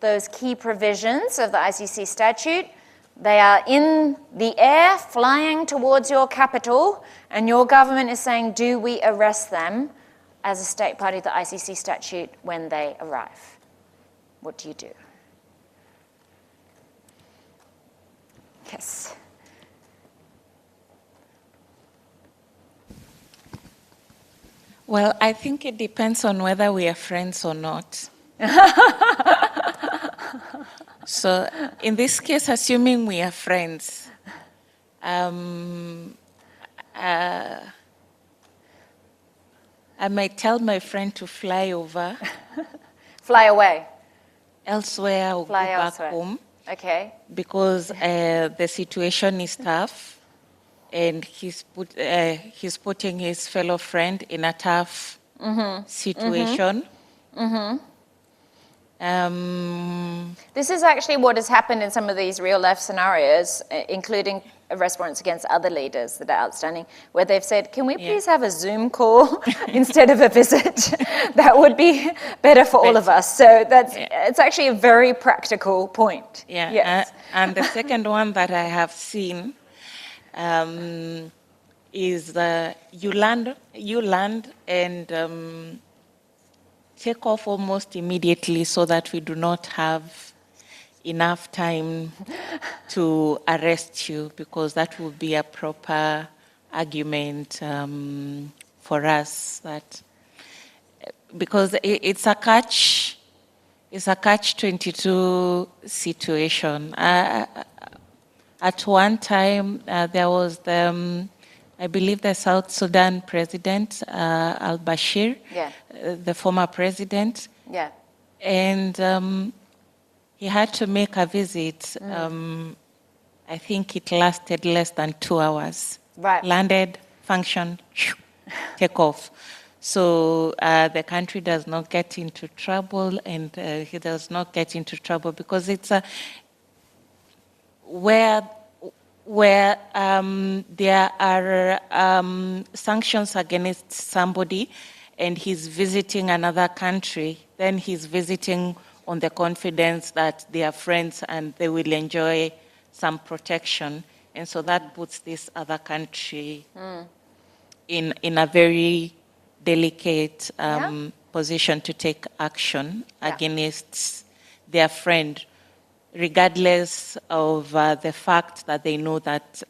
those key provisions of the ICC statute. They are in the air, flying towards your capital, and your government is saying, do we arrest them as a state party to the ICC statute when they arrive? What do you do? Yes. Well, I think it depends on whether we are friends or not. So in this case, assuming we are friends, I might tell my friend to fly over. Fly away. Elsewhere or Fly go back elsewhere. home. Okay. Because the situation is tough. And he's putting his fellow friend in a tough situation. This is actually what has happened in some of these real-life scenarios, including arrest warrants against other leaders that are outstanding, where they've said, can we please have a Zoom call instead of a visit? That would be better for all of us. So it's actually a very practical point. Yeah. Yes. And the second one that I have seen is you land and take off almost immediately so that we do not have enough time to arrest you, because that would be a proper argument for us, that because it's a catch-22 situation. At one time, there was I believe the South Sudan president, al-Bashir, the former president. Yeah. And he had to make a visit. I think it lasted less than 2 hours. Right. Landed, functioned, take off. So the country does not get into trouble, and he does not get into trouble because it's where there are sanctions against somebody and he's visiting another country, then he's visiting on the confidence that they are friends and they will enjoy some protection. And so that puts this other country in a very delicate position to take action against their friend, regardless of the fact that they know that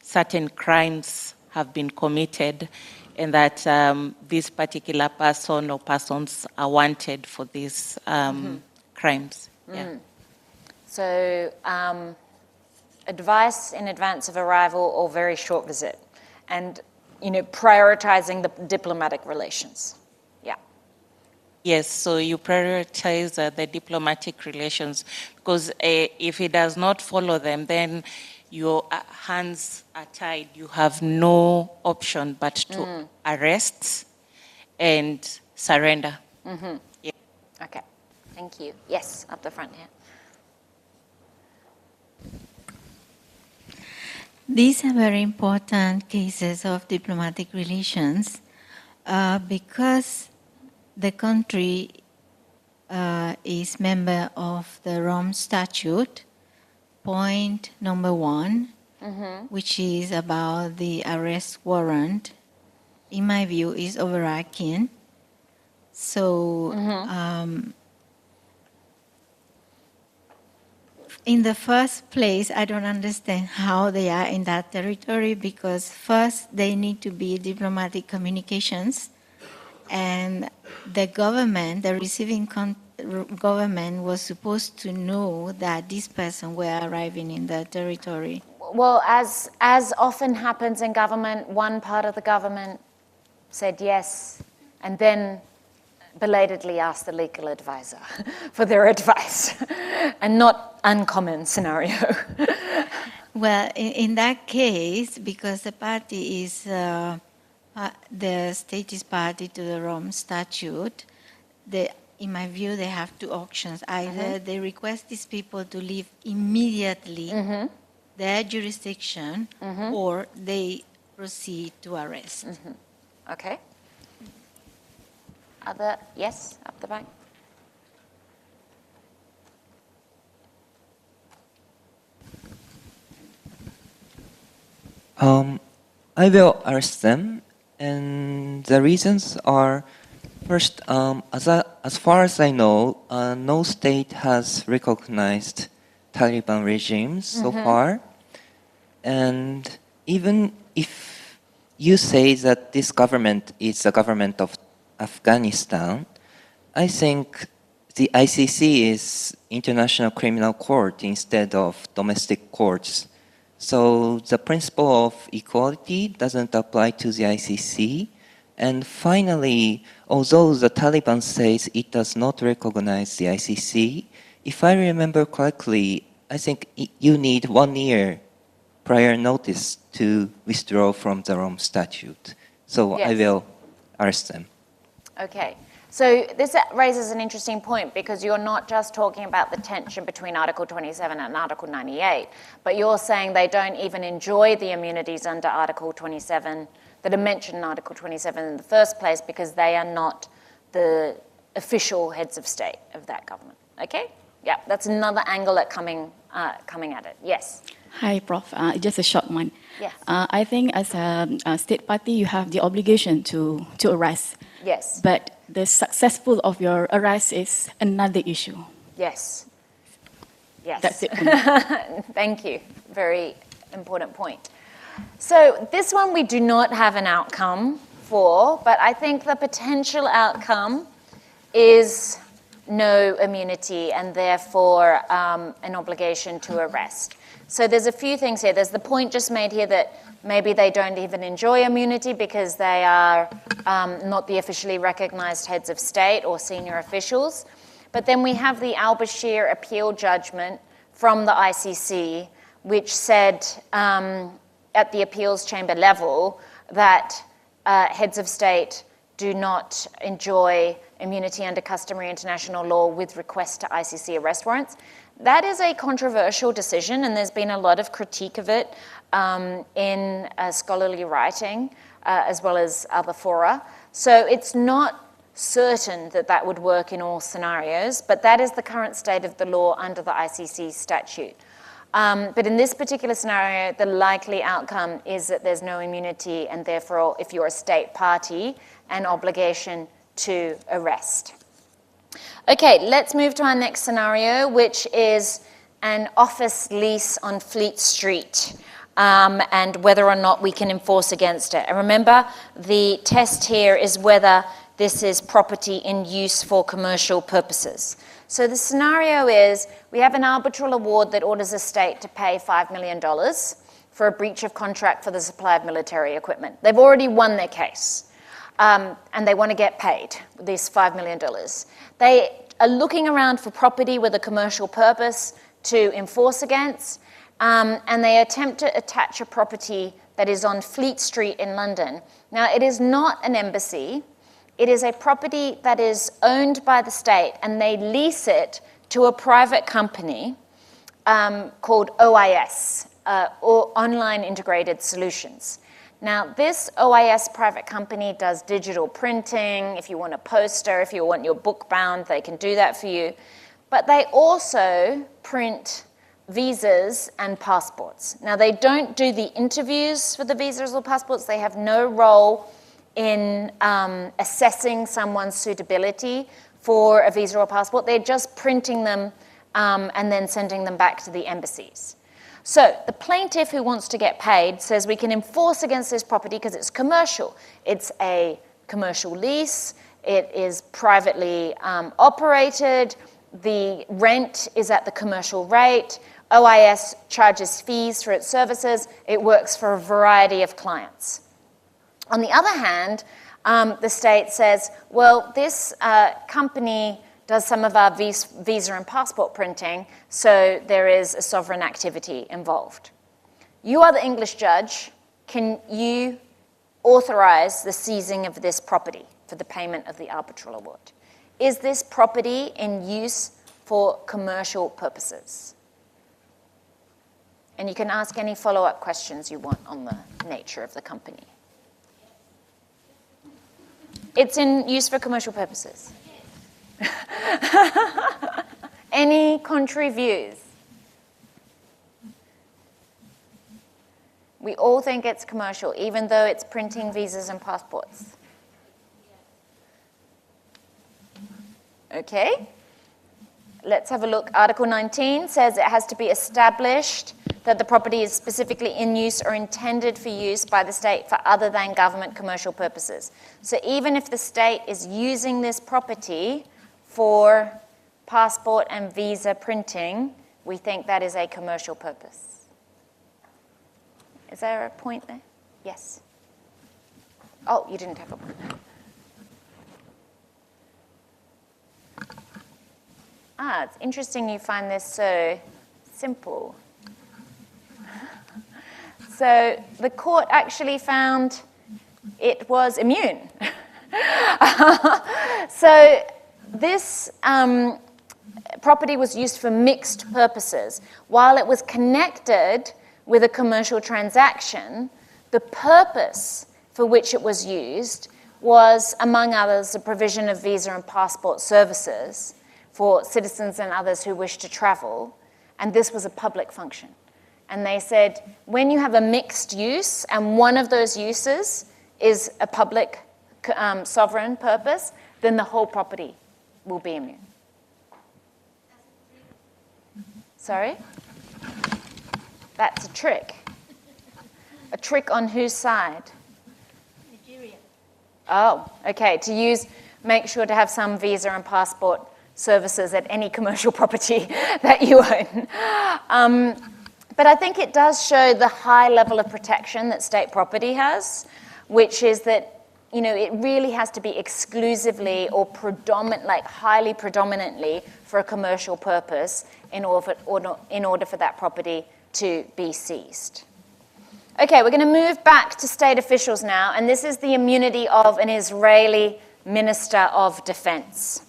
certain crimes have been committed and that this particular person or persons are wanted for these crimes. Yeah. So advice in advance of arrival or very short visit, and prioritizing the diplomatic relations. Yeah. Yes, so you prioritize the diplomatic relations, because if he does not follow them, then your hands are tied. You have no option but to arrest and surrender. Mm-hmm. Yeah. Okay, thank you. Yes, up the front here. These are very important cases of diplomatic relations because the country is member of the Rome Statute, point number 1, which is about the arrest warrant, in my view, is overarching. So, in the first place, I don't understand how they are in that territory because first they need to be diplomatic communications, and the government, the receiving government, was supposed to know that this person were arriving in the territory. Well, as often happens in government, one part of the government said yes, and then belatedly asked the legal advisor for their advice, and not uncommon scenario. Well, in that case, because the party is, the state is party to the Rome Statute, in my view, they have two options. Either they request these people to leave immediately their jurisdiction, or they proceed to arrest. Okay. Other, yes, up the back. I will arrest them, and the reasons are, first, as far as I know, no state has recognized Taliban regimes so far, and even if you say that this government is the government of Afghanistan, I think the ICC is International Criminal Court instead of domestic courts. So the principle of equality doesn't apply to the ICC. And finally, although the Taliban says it does not recognize the ICC, if I remember correctly, I think you need 1 year prior notice to withdraw from the Rome Statute. So I will arrest them. Okay. So this raises an interesting point because you're not just talking about the tension between Article 27 and Article 98, but you're saying they don't even enjoy the immunities under Article 27 that are mentioned in Article 27 in the first place because they are not the official heads of state of that government. Okay? Yeah, that's another angle at coming at it. Yes. Hi, Prof. Just a short one. Yes. I think as a state party, you have the obligation to arrest. Yes. But the successful of your arrest is another issue. Yes. Yes. That's it. Thank you. Very important point. So this one we do not have an outcome for, but I think the potential outcome is no immunity and therefore an obligation to arrest. So there's a few things here. There's the point just made here that maybe they don't even enjoy immunity because they are not the officially recognized heads of state or senior officials. But then we have the al-Bashir appeal judgment from the ICC, which said at the appeals chamber level that heads of state do not enjoy immunity under customary international law with request to ICC arrest warrants. That is a controversial decision, and there's been a lot of critique of it in scholarly writing as well as other fora. So it's not certain that that would work in all scenarios, but that is the current state of the law under the ICC statute. But in this particular scenario, the likely outcome is that there's no immunity, and therefore, if you're a state party, an obligation to arrest. Okay, let's move to our next scenario, which is an office lease on Fleet Street, and whether or not we can enforce against it. And remember, the test here is whether this is property in use for commercial purposes. So the scenario is we have an arbitral award that orders a state to pay $5 million for a breach of contract for the supply of military equipment. They've already won their case, and they want to get paid this $5 million. They are looking around for property with a commercial purpose to enforce against, and they attempt to attach a property that is on Fleet Street in London. Now, it is not an embassy. It is a property that is owned by the state, and they lease it to a private company called OIS, or Online Integrated Solutions. Now, this OIS private company does digital printing. If you want a poster, if you want your book bound, they can do that for you. But they also print visas and passports. Now, they don't do the interviews for the visas or passports. They have no role in assessing someone's suitability for a visa or passport. They're just printing them and then sending them back to the embassies. So the plaintiff who wants to get paid says we can enforce against this property because it's commercial. It's a commercial lease. It is privately operated. The rent is at the commercial rate. OIS charges fees for its services. It works for a variety of clients. On the other hand, the state says, well, this company does some of our visa and passport printing, so there is a sovereign activity involved. You are the English judge. Can you authorize the seizing of this property for the payment of the arbitral award? Is this property in use for commercial purposes? And you can ask any follow-up questions you want on the nature of the company. It's in use for commercial purposes. Any contrary views? We all think it's commercial, even though it's printing visas and passports. Okay. Let's have a look. Article 19 says it has to be established that the property is specifically in use or intended for use by the state for other than government commercial purposes. So even if the state is using this property for passport and visa printing, we think that is a commercial purpose. Is there a point there? Yes. Oh, you didn't have a point. It's interesting you find this so simple. So the court actually found it was immune. So this property was used for mixed purposes. While it was connected with a commercial transaction, the purpose for which it was used was, among others, the provision of visa and passport services for citizens and others who wish to travel, and this was a public function. And they said, when you have a mixed use, and one of those uses is a public sovereign purpose, then the whole property will be immune. Sorry? That's a trick. A trick on whose side? Nigeria. Oh, okay. Make sure to have some visa and passport services at any commercial property that you own. But I think it does show the high level of protection that state property has, which is that, it really has to be exclusively or highly predominantly for a commercial purpose in order for that property to be seized. Okay, we're going to move back to state officials now, and this is the immunity of an Israeli Minister of Defense.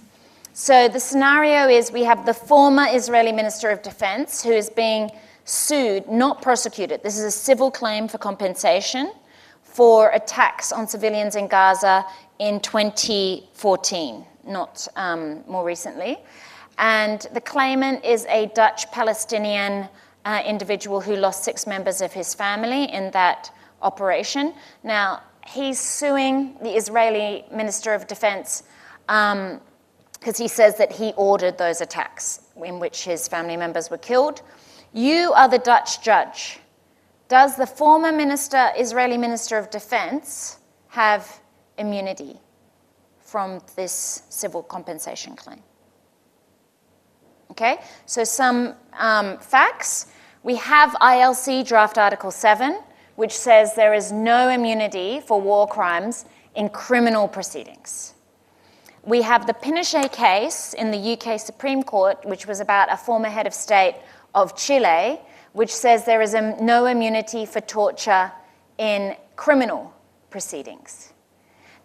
So the scenario is we have the former Israeli Minister of Defense who is being sued, not prosecuted. This is a civil claim for compensation for attacks on civilians in Gaza in 2014, not more recently. And the claimant is a Dutch-Palestinian individual who lost 6 members of his family in that operation. Now, he's suing the Israeli Minister of Defense because he says that he ordered those attacks in which his family members were killed. You are the Dutch judge. Does the former Israeli Minister of Defense have immunity from this civil compensation claim? Okay, so some facts. We have ILC Draft Article 7, which says there is no immunity for war crimes in criminal proceedings. We have the Pinochet case in the UK Supreme Court, which was about a former head of state of Chile, which says there is no immunity for torture in criminal proceedings.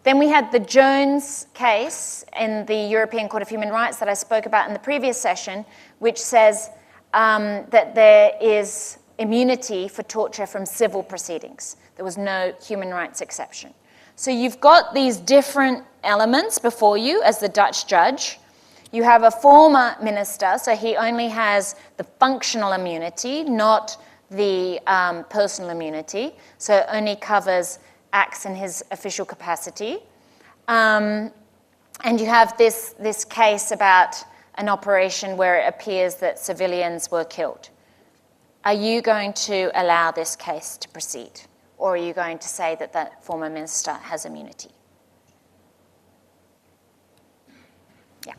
Then we had the Jones case in the European Court of Human Rights that I spoke about in the previous session, which says that there is immunity for torture from civil proceedings. There was no human rights exception. So you've got these different elements before you as the Dutch judge. You have a former minister, so he only has the functional immunity, not the personal immunity, so it only covers acts in his official capacity. And you have this case about an operation where it appears that civilians were killed. Are you going to allow this case to proceed? Or are you going to say that that former minister has immunity? Yeah.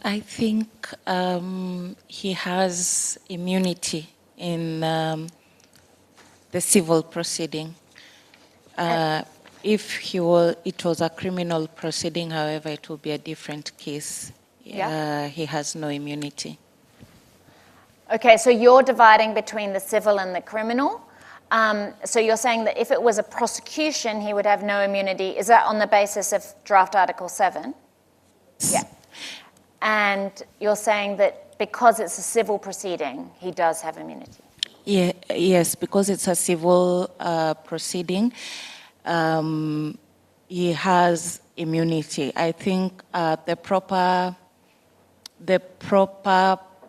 I think he has immunity in the civil proceeding. If it was a criminal proceeding, however, it will be a different case. Yeah. He has no immunity. Okay, so you're dividing between the civil and the criminal. So you're saying that if it was a prosecution, he would have no immunity. Is that on the basis of draft Article 7? Yeah. And you're saying that because it's a civil proceeding, he does have immunity? Yeah, yes, because it's a civil proceeding, he has immunity. I think the proper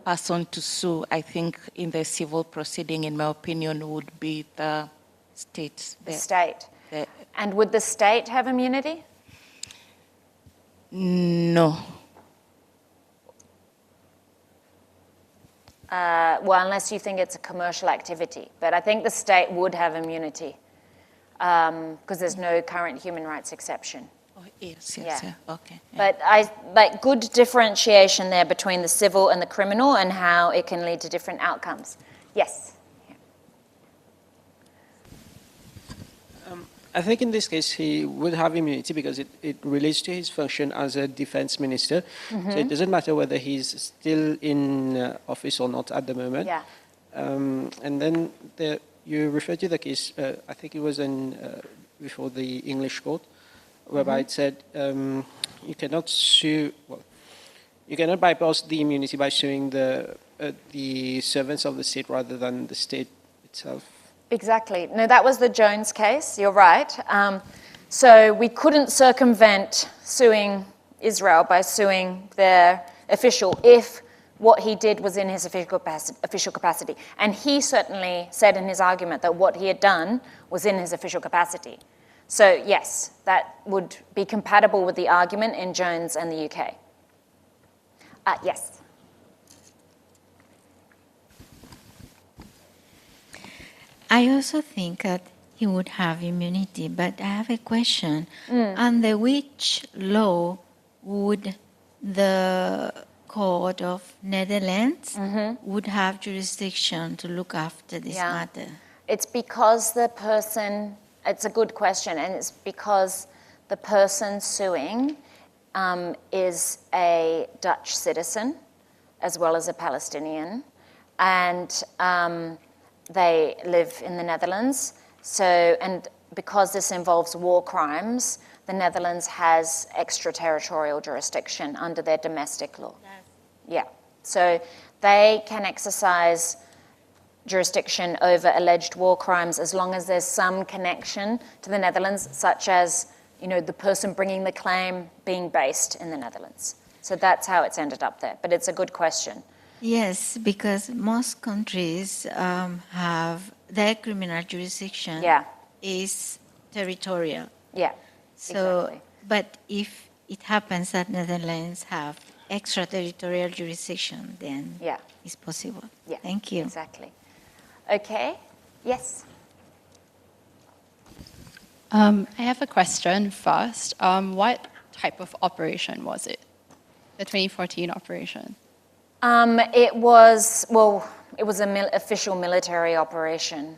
person to sue, I think, in the civil proceeding, in my opinion, would be the state. The state. And would the state have immunity? No. Well, unless you think it's a commercial activity. But I think the state would have immunity because there's no current human rights exception. Oh, yes, yeah. Okay. Yeah. But I like good differentiation there between the civil and the criminal and how it can lead to different outcomes. Yes. I think in this case he would have immunity because it relates to his function as a defense minister. So it doesn't matter whether he's still in office or not at the moment. Yeah. And then you refer to the case, I think it was before the English court, whereby it said you cannot sue, well, you cannot bypass the immunity by suing the servants of the state rather than the state itself. Exactly. No, that was the Jones case. You're right. So we couldn't circumvent suing Israel by suing their official if what he did was in his official capacity. And he certainly said in his argument that what he had done was in his official capacity. So yes, that would be compatible with the argument in Jones and the UK. Yes. I also think that he would have immunity, but I have a question. Under which law would the Court of Netherlands would have jurisdiction to look after this matter? It's because the person, it's a good question, and it's because the person suing is a Dutch citizen as well as a Palestinian, and they live in the Netherlands. So, and because this involves war crimes, the Netherlands has extraterritorial jurisdiction under their domestic law. Yeah. So they can exercise jurisdiction over alleged war crimes as long as there's some connection to the Netherlands, such as, you know, the person bringing the claim being based in the Netherlands. So that's how it's ended up there. But it's a good question. Yes, because most countries have their criminal jurisdiction is territorial. Yeah. So, exactly. But if it happens that Netherlands have extraterritorial jurisdiction, then it's possible. Yeah. Thank you. Exactly. Okay. Yes. I have a question first. What type of operation was it? The 2014 operation? It was an official military operation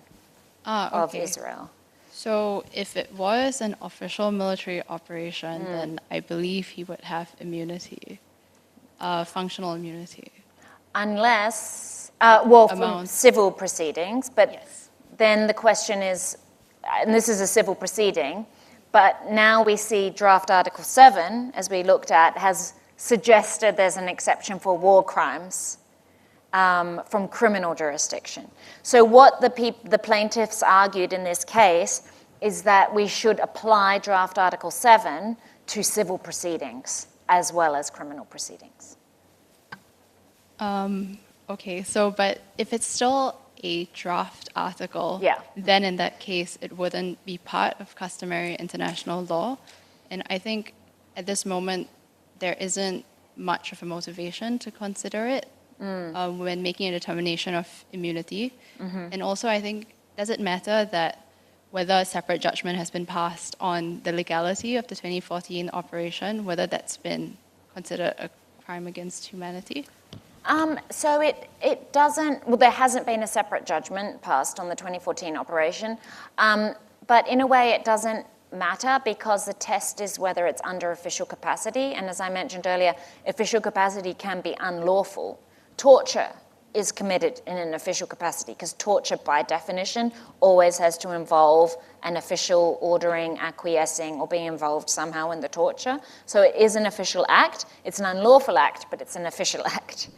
of Israel. So if it was an official military operation, then I believe he would have immunity, functional immunity. Unless, from civil proceedings, but then the question is, and this is a civil proceeding, but now we see draft Article 7, as we looked at, has suggested there's an exception for war crimes from criminal jurisdiction. So what the plaintiffs argued in this case is that we should apply draft Article 7 to civil proceedings as well as criminal proceedings. Okay, so but if it's still a draft article, then in that case it wouldn't be part of customary international law. And I think at this moment there isn't much of a motivation to consider it when making a determination of immunity. And also I think, does it matter that whether a separate judgment has been passed on the legality of the 2014 operation, whether that's been considered a crime against humanity? So it doesn't, well, there hasn't been a separate judgment passed on the 2014 operation, but in a way it doesn't matter because the test is whether it's under official capacity, and as I mentioned earlier, official capacity can be unlawful. Torture is committed in an official capacity because torture by definition always has to involve an official ordering, acquiescing, or being involved somehow in the torture. So it is an official act. It's an unlawful act, but it's an official act.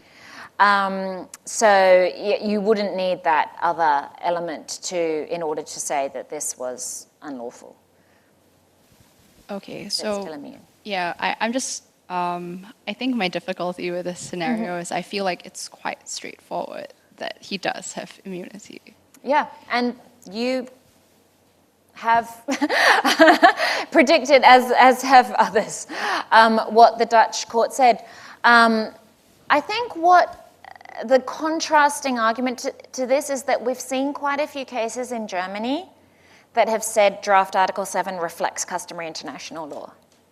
So you wouldn't need that other element in order to say that this was unlawful. Okay, so yeah, I'm just, I think my difficulty with this scenario is I feel like it's quite straightforward that he does have immunity. Yeah, and you have predicted, as have others, what the Dutch court said. I think what the contrasting argument to this is that we've seen quite a few cases in Germany that have said draft Article 7 reflects customary international law.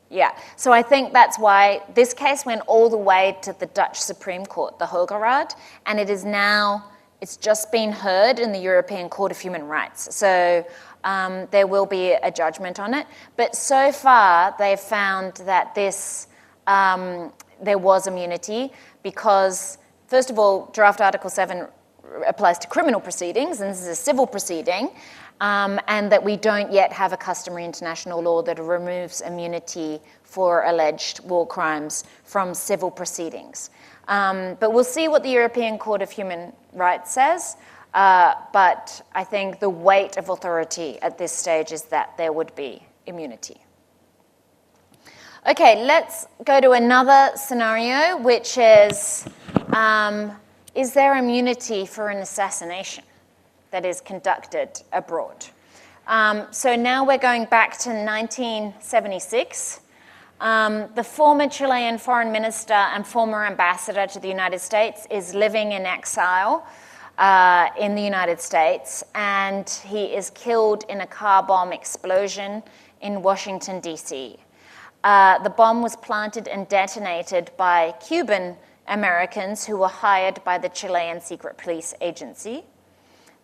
Yeah, so I think that's why this case went all the way to the Dutch Supreme Court, the Hoge Raad, and it is now, it's just been heard in the European Court of Human Rights. So there will be a judgment on it. But so far, they've found that this, there was immunity because, first of all, draft Article 7 applies to criminal proceedings, and this is a civil proceeding, and that we don't yet have a customary international law that removes immunity for alleged war crimes from civil proceedings. But we'll see what the European Court of Human Rights says, but I think the weight of authority at this stage is that there would be immunity. Okay, let's go to another scenario, which is there immunity for an assassination that is conducted abroad? So now we're going back to 1976. The former Chilean foreign minister and former ambassador to the United States is living in exile in the United States, and he is killed in a car bomb explosion in Washington, D.C. The bomb was planted and detonated by Cuban Americans who were hired by the Chilean secret police agency.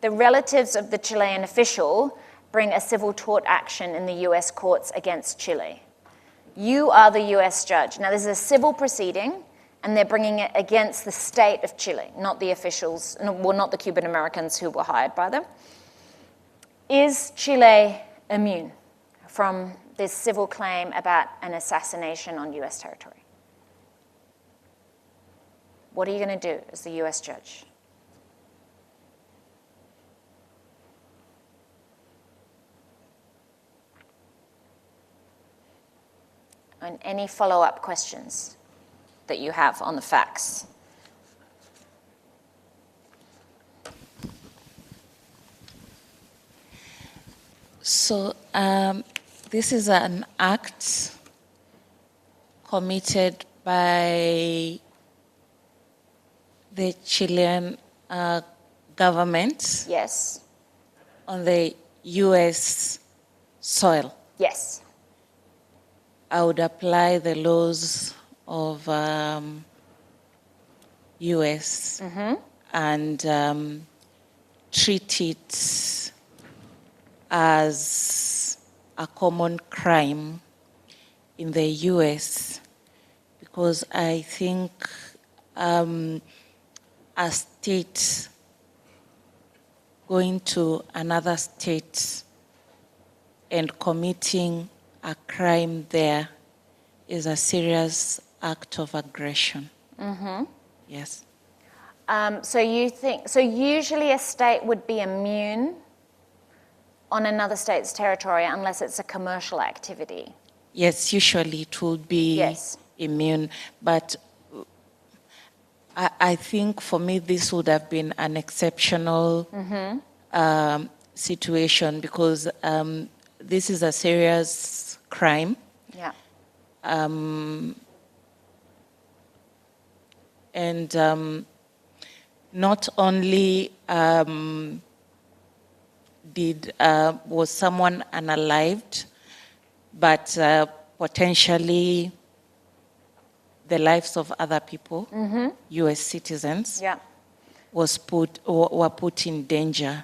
The relatives of the Chilean official bring a civil tort action in the US courts against Chile. You are the US judge. Now, this is a civil proceeding, and they're bringing it against the state of Chile, not the officials, well, not the Cuban Americans who were hired by them. Is Chile immune from this civil claim about an assassination on US territory? What are you going to do as the US judge? And any follow-up questions that you have on the facts? So this is an act committed by the Chilean government. Yes. On the US soil. Yes. I would apply the laws of US and treat it as a common crime in the US, because I think a state going to another state and committing a crime there is a serious act of aggression. Mm-hmm. Yes. So you think, so usually a state would be immune on another state's territory unless it's a commercial activity. Yes, usually it would be immune, but I think for me this would have been an exceptional situation because this is a serious crime. Yeah. And not only was someone unalived, but potentially the lives of other people, U.S. citizens, were put in danger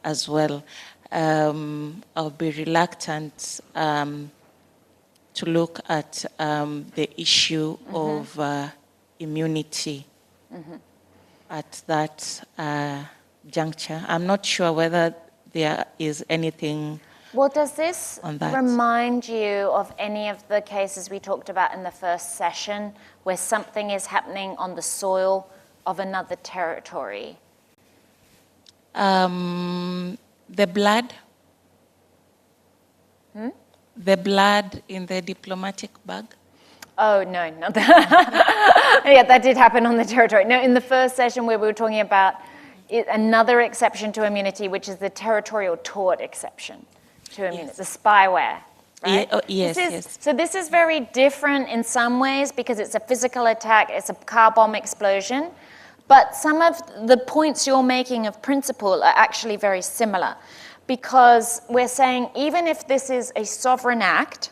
as well. I'll be reluctant to look at the issue of immunity at that juncture. I'm not sure whether there is anything. Well, does this that. remind you of any of the cases we talked about in the first session where something is happening on the soil of another territory? The blood. The blood in the diplomatic bag. Oh, no, not that. Yeah, that did happen on the territory. No, in the first session where we were talking about another exception to immunity, which is the territorial tort exception to immunity, the spyware. Right? Yes. So this is very different in some ways because it's a physical attack, it's a car bomb explosion, but some of the points you're making of principle are actually very similar because we're saying even if this is a sovereign act,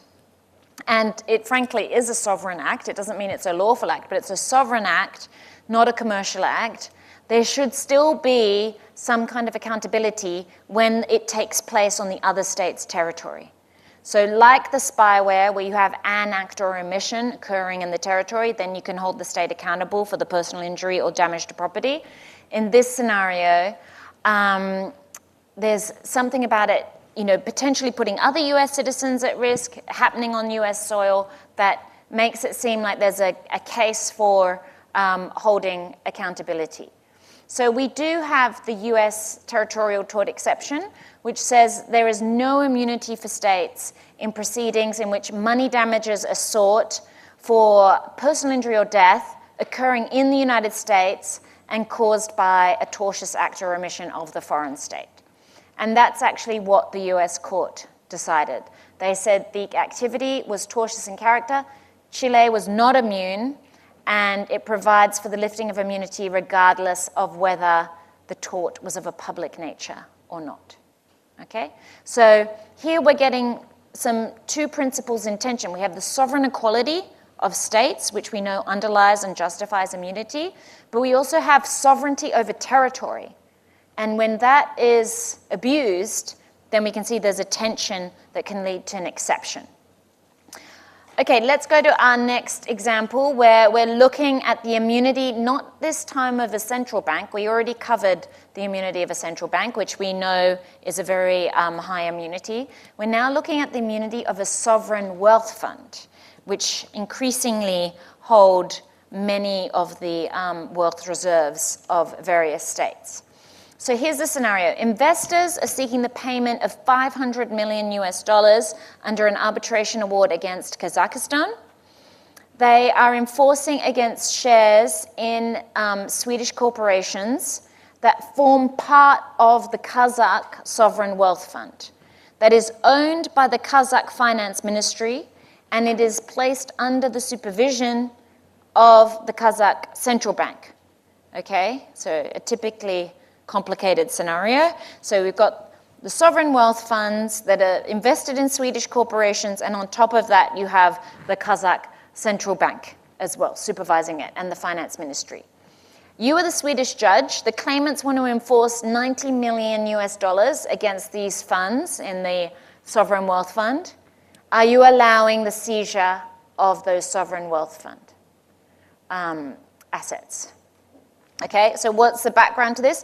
and it frankly is a sovereign act, it doesn't mean it's a lawful act, but it's a sovereign act, not a commercial act, there should still be some kind of accountability when it takes place on the other state's territory. So like the spyware, where you have an act or omission occurring in the territory, then you can hold the state accountable for the personal injury or damage to property. In this scenario, there's something about it, potentially putting other US citizens at risk, happening on US soil, that makes it seem like there's a case for holding accountability. So we do have the US territorial tort exception, which says there is no immunity for states in proceedings in which money damages are sought for personal injury or death occurring in the United States and caused by a tortious act or omission of the foreign state. And that's actually what the US court decided. They said the activity was tortious in character, Chile was not immune, and it provides for the lifting of immunity regardless of whether the tort was of a public nature or not. Okay? So here we're getting two principles in tension. We have the sovereign equality of states, which we know underlies and justifies immunity, but we also have sovereignty over territory. And when that is abused, then we can see there's a tension that can lead to an exception. Okay, let's go to our next example where we're looking at the immunity, not this time of a central bank. We already covered the immunity of a central bank, which we know is a very high immunity. We're now looking at the immunity of a sovereign wealth fund, which increasingly hold many of the wealth reserves of various states. So here's the scenario. Investors are seeking the payment of $500 million under an arbitration award against Kazakhstan. They are enforcing against shares in Swedish corporations that form part of the Kazakh Sovereign Wealth Fund that is owned by the Kazakh Finance Ministry, and it is placed under the supervision of the Kazakh Central Bank. Okay, so a typically complicated scenario. So we've got the sovereign wealth funds that are invested in Swedish corporations, and on top of that you have the Kazakh Central Bank as well, supervising it, and the Finance Ministry. You are the Swedish judge. The claimants want to enforce $90 million against these funds in the sovereign wealth fund. Are you allowing the seizure of those sovereign wealth fund assets? Okay, so what's the background to this?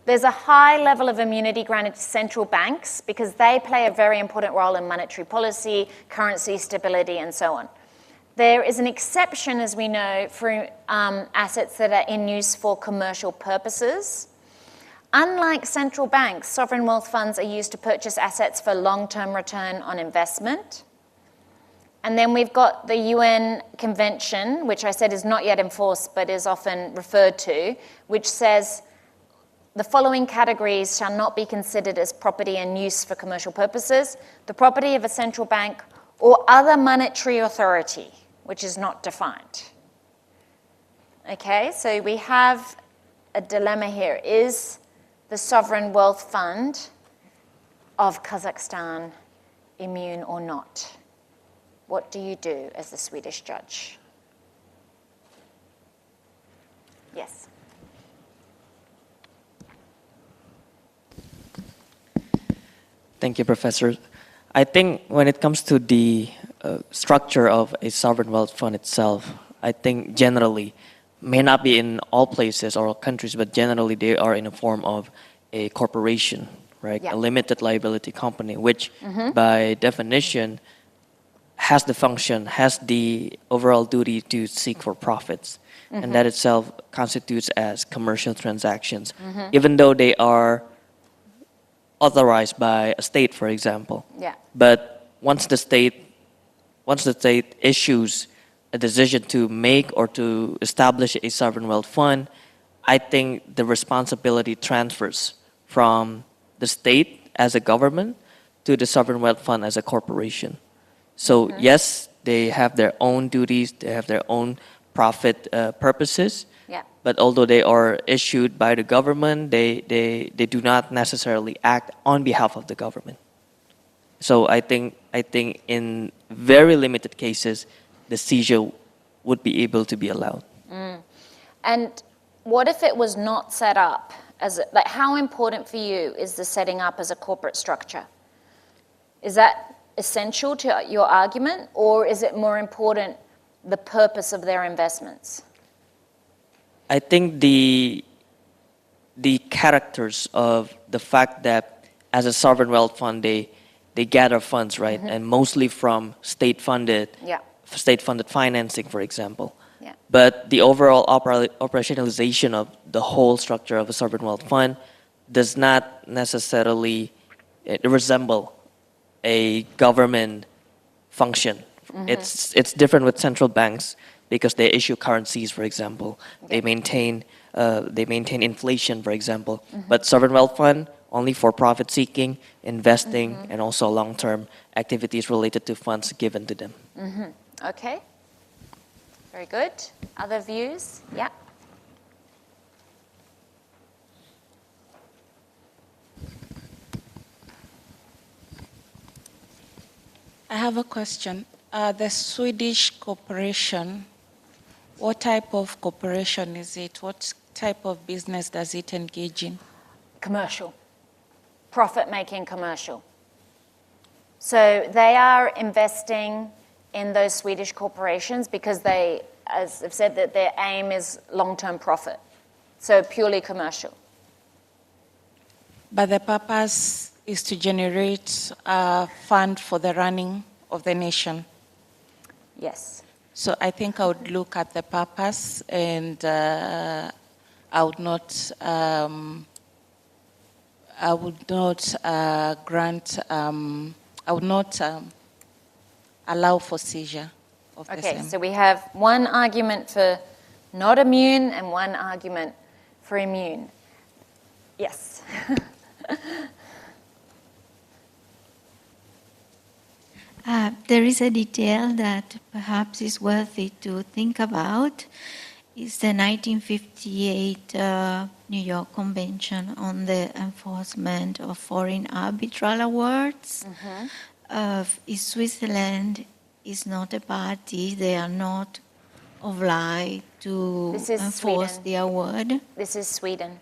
There's a high level of immunity granted to central banks because they play a very important role in monetary policy, currency stability, and so on. There is an exception, as we know, for assets that are in use for commercial purposes. Unlike central banks, sovereign wealth funds are used to purchase assets for long-term return on investment. And then we've got the UN Convention, which I said is not yet enforced but is often referred to, which says the following categories shall not be considered as property in use for commercial purposes: the property of a central bank or other monetary authority, which is not defined. Okay, so we have a dilemma here. Is the sovereign wealth fund of Kazakhstan immune or not? What do you do as the Swedish judge? Yes. Thank you, Professor. I think when it comes to the structure of a sovereign wealth fund itself, I think generally, may not be in all places or all countries, but generally they are in a form of a corporation, right? Yeah. A limited liability company, which by definition has the function, has the overall duty to seek for profits. And that itself constitutes as commercial transactions, even though they are authorized by a state, for example. Yeah. But once the state issues a decision to make or to establish a sovereign wealth fund, I think the responsibility transfers from the state as a government to the sovereign wealth fund as a corporation. So yes, they have their own duties, they have their own profit purposes. Yeah. But although they are issued by the government, they do not necessarily act on behalf of the government. So I think in very limited cases, the seizure would be able to be allowed. And what if it was not set up as like, how important for you is the setting up as a corporate structure? Is that essential to your argument, or is it more important the purpose of their investments? I think the characters of the fact that as a sovereign wealth fund, they gather funds, right? And mostly from state-funded financing, for example. Yeah. But the overall operationalization of the whole structure of a sovereign wealth fund does not necessarily resemble a government function. It's different with central banks because they issue currencies, for example. They maintain inflation, for example. But sovereign wealth fund only for profit seeking, investing, and also long-term activities related to funds given to them. Okay. Very good. Other views? Yeah. I have a question. The Swedish corporation, what type of corporation is it? What type of business does it engage in? Commercial. Profit-making commercial. So they are investing in those Swedish corporations because they, as I've said, that their aim is long-term profit. So purely commercial. But the purpose is to generate a fund for the running of the nation. Yes. So I think I would look at the purpose, and I would not allow for seizure of the same. Okay, so we have one argument for not immune and one argument for immune. Yes. There is a detail that perhaps is worthy to think about. It's the 1958 New York Convention on the Enforcement of Foreign Arbitral Awards. If Switzerland is not a party, they are not obliged to enforce Sweden. the award. This is Sweden.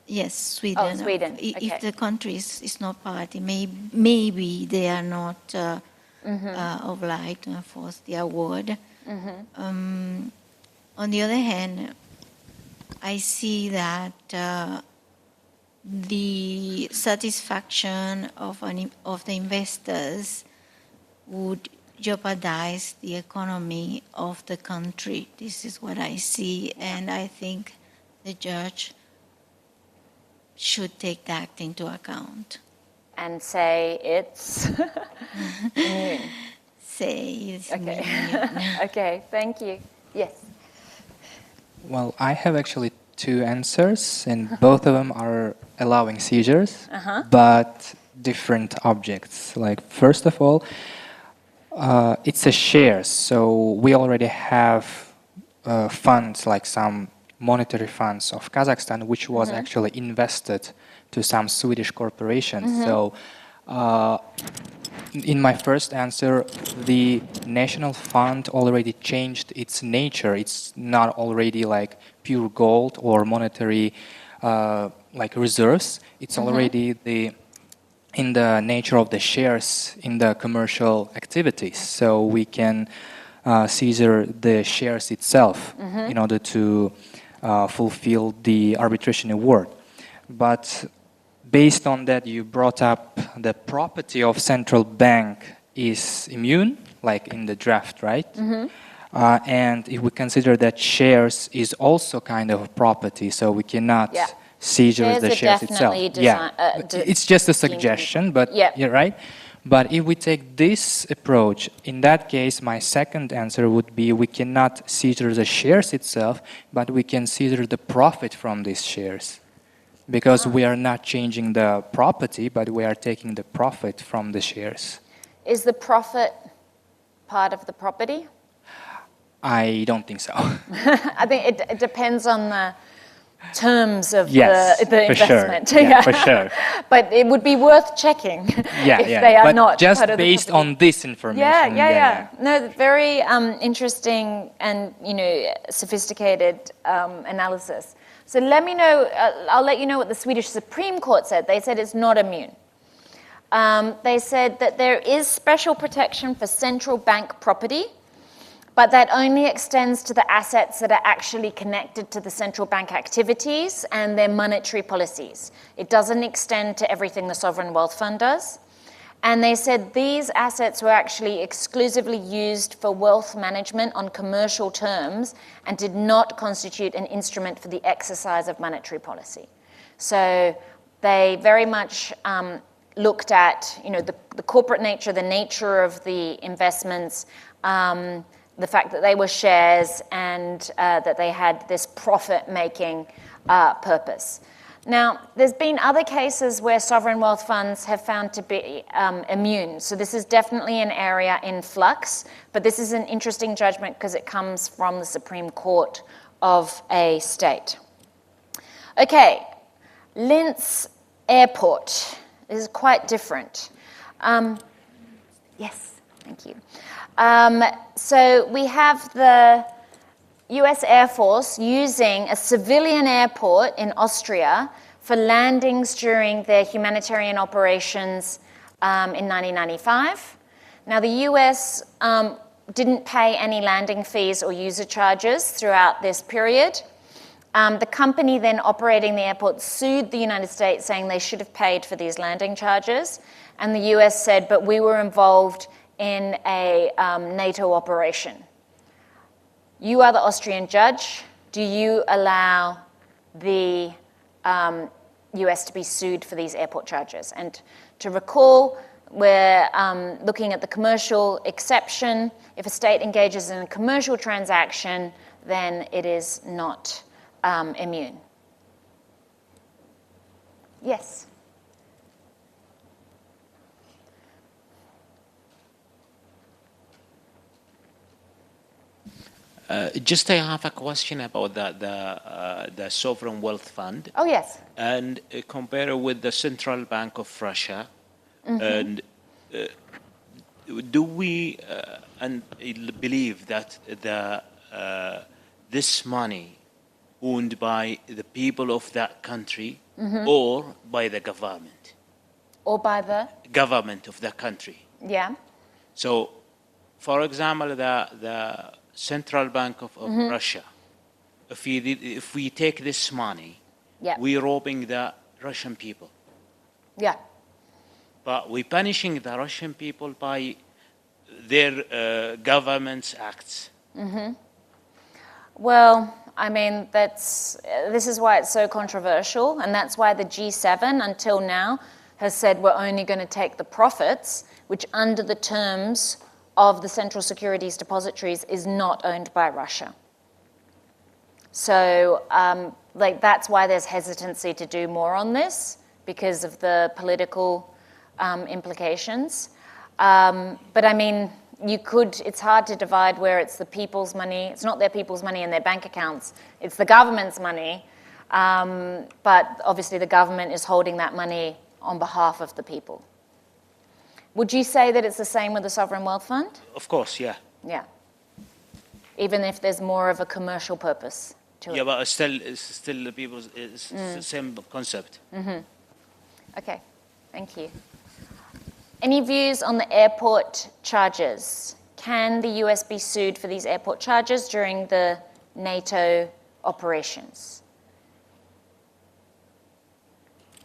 Yes, Sweden. Oh, Sweden. If Okay. the country is not party, maybe they are not obliged to enforce the award. On the other hand, I see that the satisfaction of the investors would jeopardize the economy of the country. This is what I see, and I think the judge should take that into account. And say it's immune. Say it's okay. immune. Okay, thank you. Yes. Well, I have actually two answers, and both of them are allowing seizures, but different objects. Like, first of all, it's a share, so we already have funds, like some monetary funds of Kazakhstan, which was actually invested to some Swedish corporations. So in my first answer, the national fund already changed its nature. It's not already like pure gold or monetary like reserves. It's already in the nature of the shares in the commercial activities. So we can seize the shares itself in order to fulfill the arbitration award. But based on that, you brought up the property of central bank is immune, like in the draft, right? And if we consider that shares is also kind of a property, so we cannot seizure the shares itself. It's just a suggestion, but you're right. But if we take this approach, in that case, my second answer would be we cannot seizure the shares itself, but we can seizure the profit from these shares. Because we are not changing the property, but we are taking the profit from the shares. Is the profit part of the property? I don't think so. I think it depends on the terms of the For investment. sure. Yeah, for sure. But it would be worth checking if they are but not just part of the based property. on this information. No, very interesting and sophisticated analysis. So let me know. I'll let you know what the Swedish Supreme Court said. They said it's not immune. They said that there is special protection for central bank property, but that only extends to the assets that are actually connected to the central bank activities and their monetary policies. It doesn't extend to everything the Sovereign Wealth Fund does. And they said these assets were actually exclusively used for wealth management on commercial terms and did not constitute an instrument for the exercise of monetary policy. So they very much looked at the corporate nature, the nature of the investments, the fact that they were shares and that they had this profit-making purpose. Now, there's been other cases where sovereign wealth funds have found to be immune. So this is definitely an area in flux, but this is an interesting judgment because it comes from the Supreme Court of a state. Okay, Linz Airport is quite different. Yes, thank you. So we have the US Air Force using a civilian airport in Austria for landings during their humanitarian operations in 1995. Now, the US didn't pay any landing fees or user charges throughout this period. The company then operating the airport sued the United States, saying they should have paid for these landing charges. And the US said, but we were involved in a NATO operation. You are the Austrian judge. Do you allow the US to be sued for these airport charges? And to recall, we're looking at the commercial exception. If a state engages in a commercial transaction, then it is not immune. Yes? Just I have a question about the sovereign wealth fund. Oh, yes. And compare it with the Central Bank of Russia. And do we believe that this money owned by the people of that country or by the government? Or by the? Government of the country. Yeah. So, for example, the Central Bank of Russia, if we take this money, we're robbing the Russian people. Yeah. But we're punishing the Russian people by their government's acts. Well, I mean, this is why it's so controversial, and that's why the G7 until now has said we're only going to take the profits, which under the terms of the Central Securities Depositories is not owned by Russia. So, that's why there's hesitancy to do more on this, because of the political implications. But I mean, it's hard to divide where it's the people's money. It's not their people's money in their bank accounts. It's the government's money. But obviously the government is holding that money on behalf of the people. Would you say that it's the same with the Sovereign Wealth Fund? Of course, yeah. Yeah. Even if there's more of a commercial purpose to it. Yeah, but it's still the people's, it's the same concept. Okay, thank you. Any views on the airport charges? Can the US be sued for these airport charges during the NATO operations?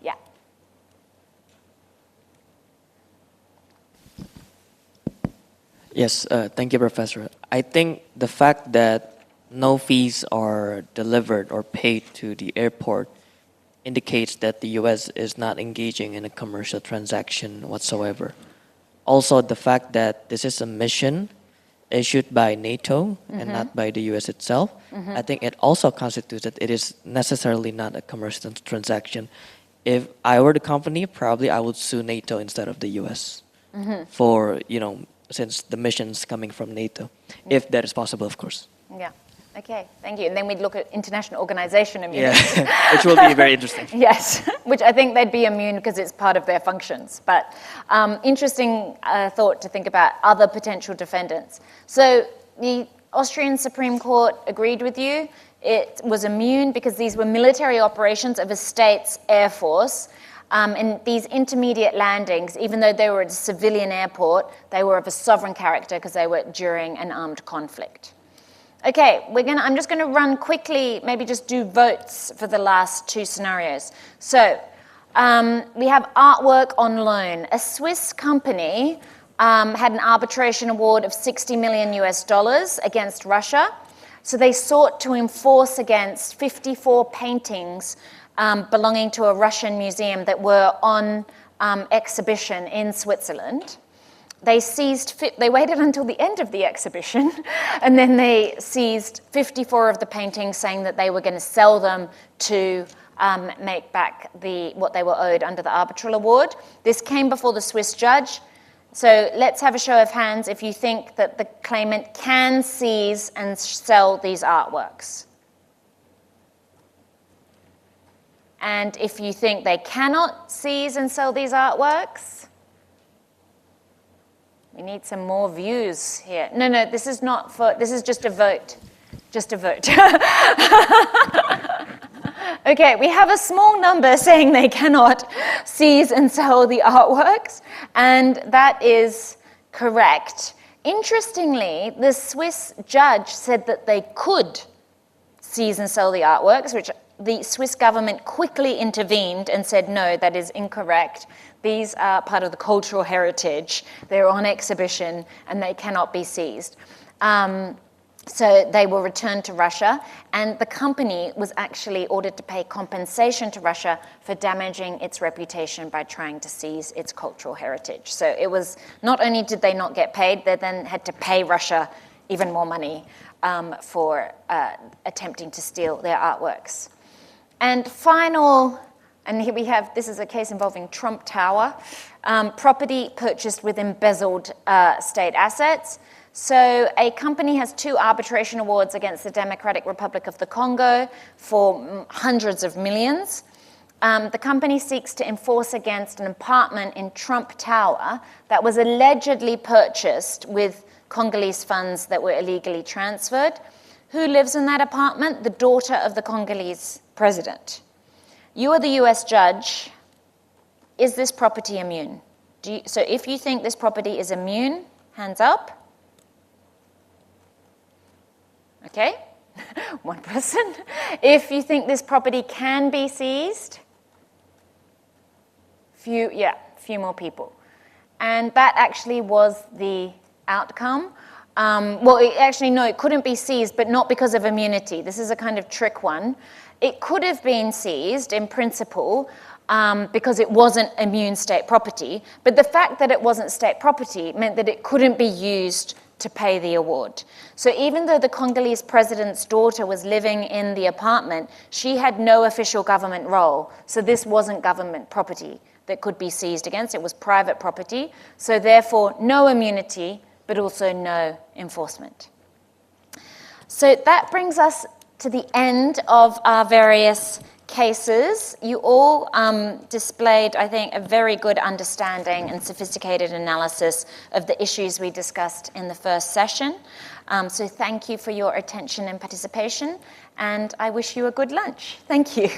Yeah. Yes, thank you, Professor. I think the fact that no fees are delivered or paid to the airport indicates that the U.S. is not engaging in a commercial transaction whatsoever. Also, the fact that this is a mission issued by NATO and not by the U.S. itself, I think it also constitutes that it is necessarily not a commercial transaction. If I were the company, probably I would sue NATO instead of the U.S. For, since the mission's coming from NATO, if that is possible, of course. Yeah. Okay, thank you. And then we'd look at international organization immunity. Yeah, which will be very interesting. Yes, which I think they'd be immune because it's part of their functions. But interesting thought to think about other potential defendants. So the Austrian Supreme Court agreed with you. It was immune because these were military operations of a state's air force. And these intermediate landings, even though they were at a civilian airport, they were of a sovereign character because they were during an armed conflict. Okay, I'm just going to run quickly, maybe just do votes for the last two scenarios. So we have artwork on loan. A Swiss company had an arbitration award of $60 million against Russia. So they sought to enforce against 54 paintings belonging to a Russian museum that were on exhibition in Switzerland. They waited until the end of the exhibition, and then they seized 54 of the paintings, saying that they were going to sell them to make back what they were owed under the arbitral award. This came before the Swiss judge. So let's have a show of hands if you think that the claimant can seize and sell these artworks. And if you think they cannot seize and sell these artworks. We need some more views here. No, this is not this is just a vote. Just a vote. Okay, we have a small number saying they cannot seize and sell the artworks, and that is correct. Interestingly, the Swiss judge said that they could seize and sell the artworks, which the Swiss government quickly intervened and said, no, that is incorrect. These are part of the cultural heritage. They're on exhibition and they cannot be seized. So they were returned to Russia, and the company was actually ordered to pay compensation to Russia for damaging its reputation by trying to seize its cultural heritage. So it was, not only did they not get paid, they then had to pay Russia even more money for attempting to steal their artworks. And final, and here we have, this is a case involving Trump Tower, property purchased with embezzled state assets. So a company has 2 arbitration awards against the Democratic Republic of the Congo for hundreds of millions. The company seeks to enforce against an apartment in Trump Tower that was allegedly purchased with Congolese funds that were illegally transferred. Who lives in that apartment? The daughter of the Congolese president. You are the US judge. Is this property immune? So if you think this property is immune, hands up. Okay, one person. If you think this property can be seized, few more people. And that actually was the outcome. Well, it couldn't be seized, but not because of immunity. This is a kind of trick one. It could have been seized in principle because it wasn't immune state property, but the fact that it wasn't state property meant that it couldn't be used to pay the award. So even though the Congolese president's daughter was living in the apartment, she had no official government role. So this wasn't government property that could be seized against. It was private property. So therefore, no immunity, but also no enforcement. So that brings us to the end of our various cases. You all displayed, I think, a very good understanding and sophisticated analysis of the issues we discussed in the first session. So thank you for your attention and participation, and I wish you a good lunch. Thank you.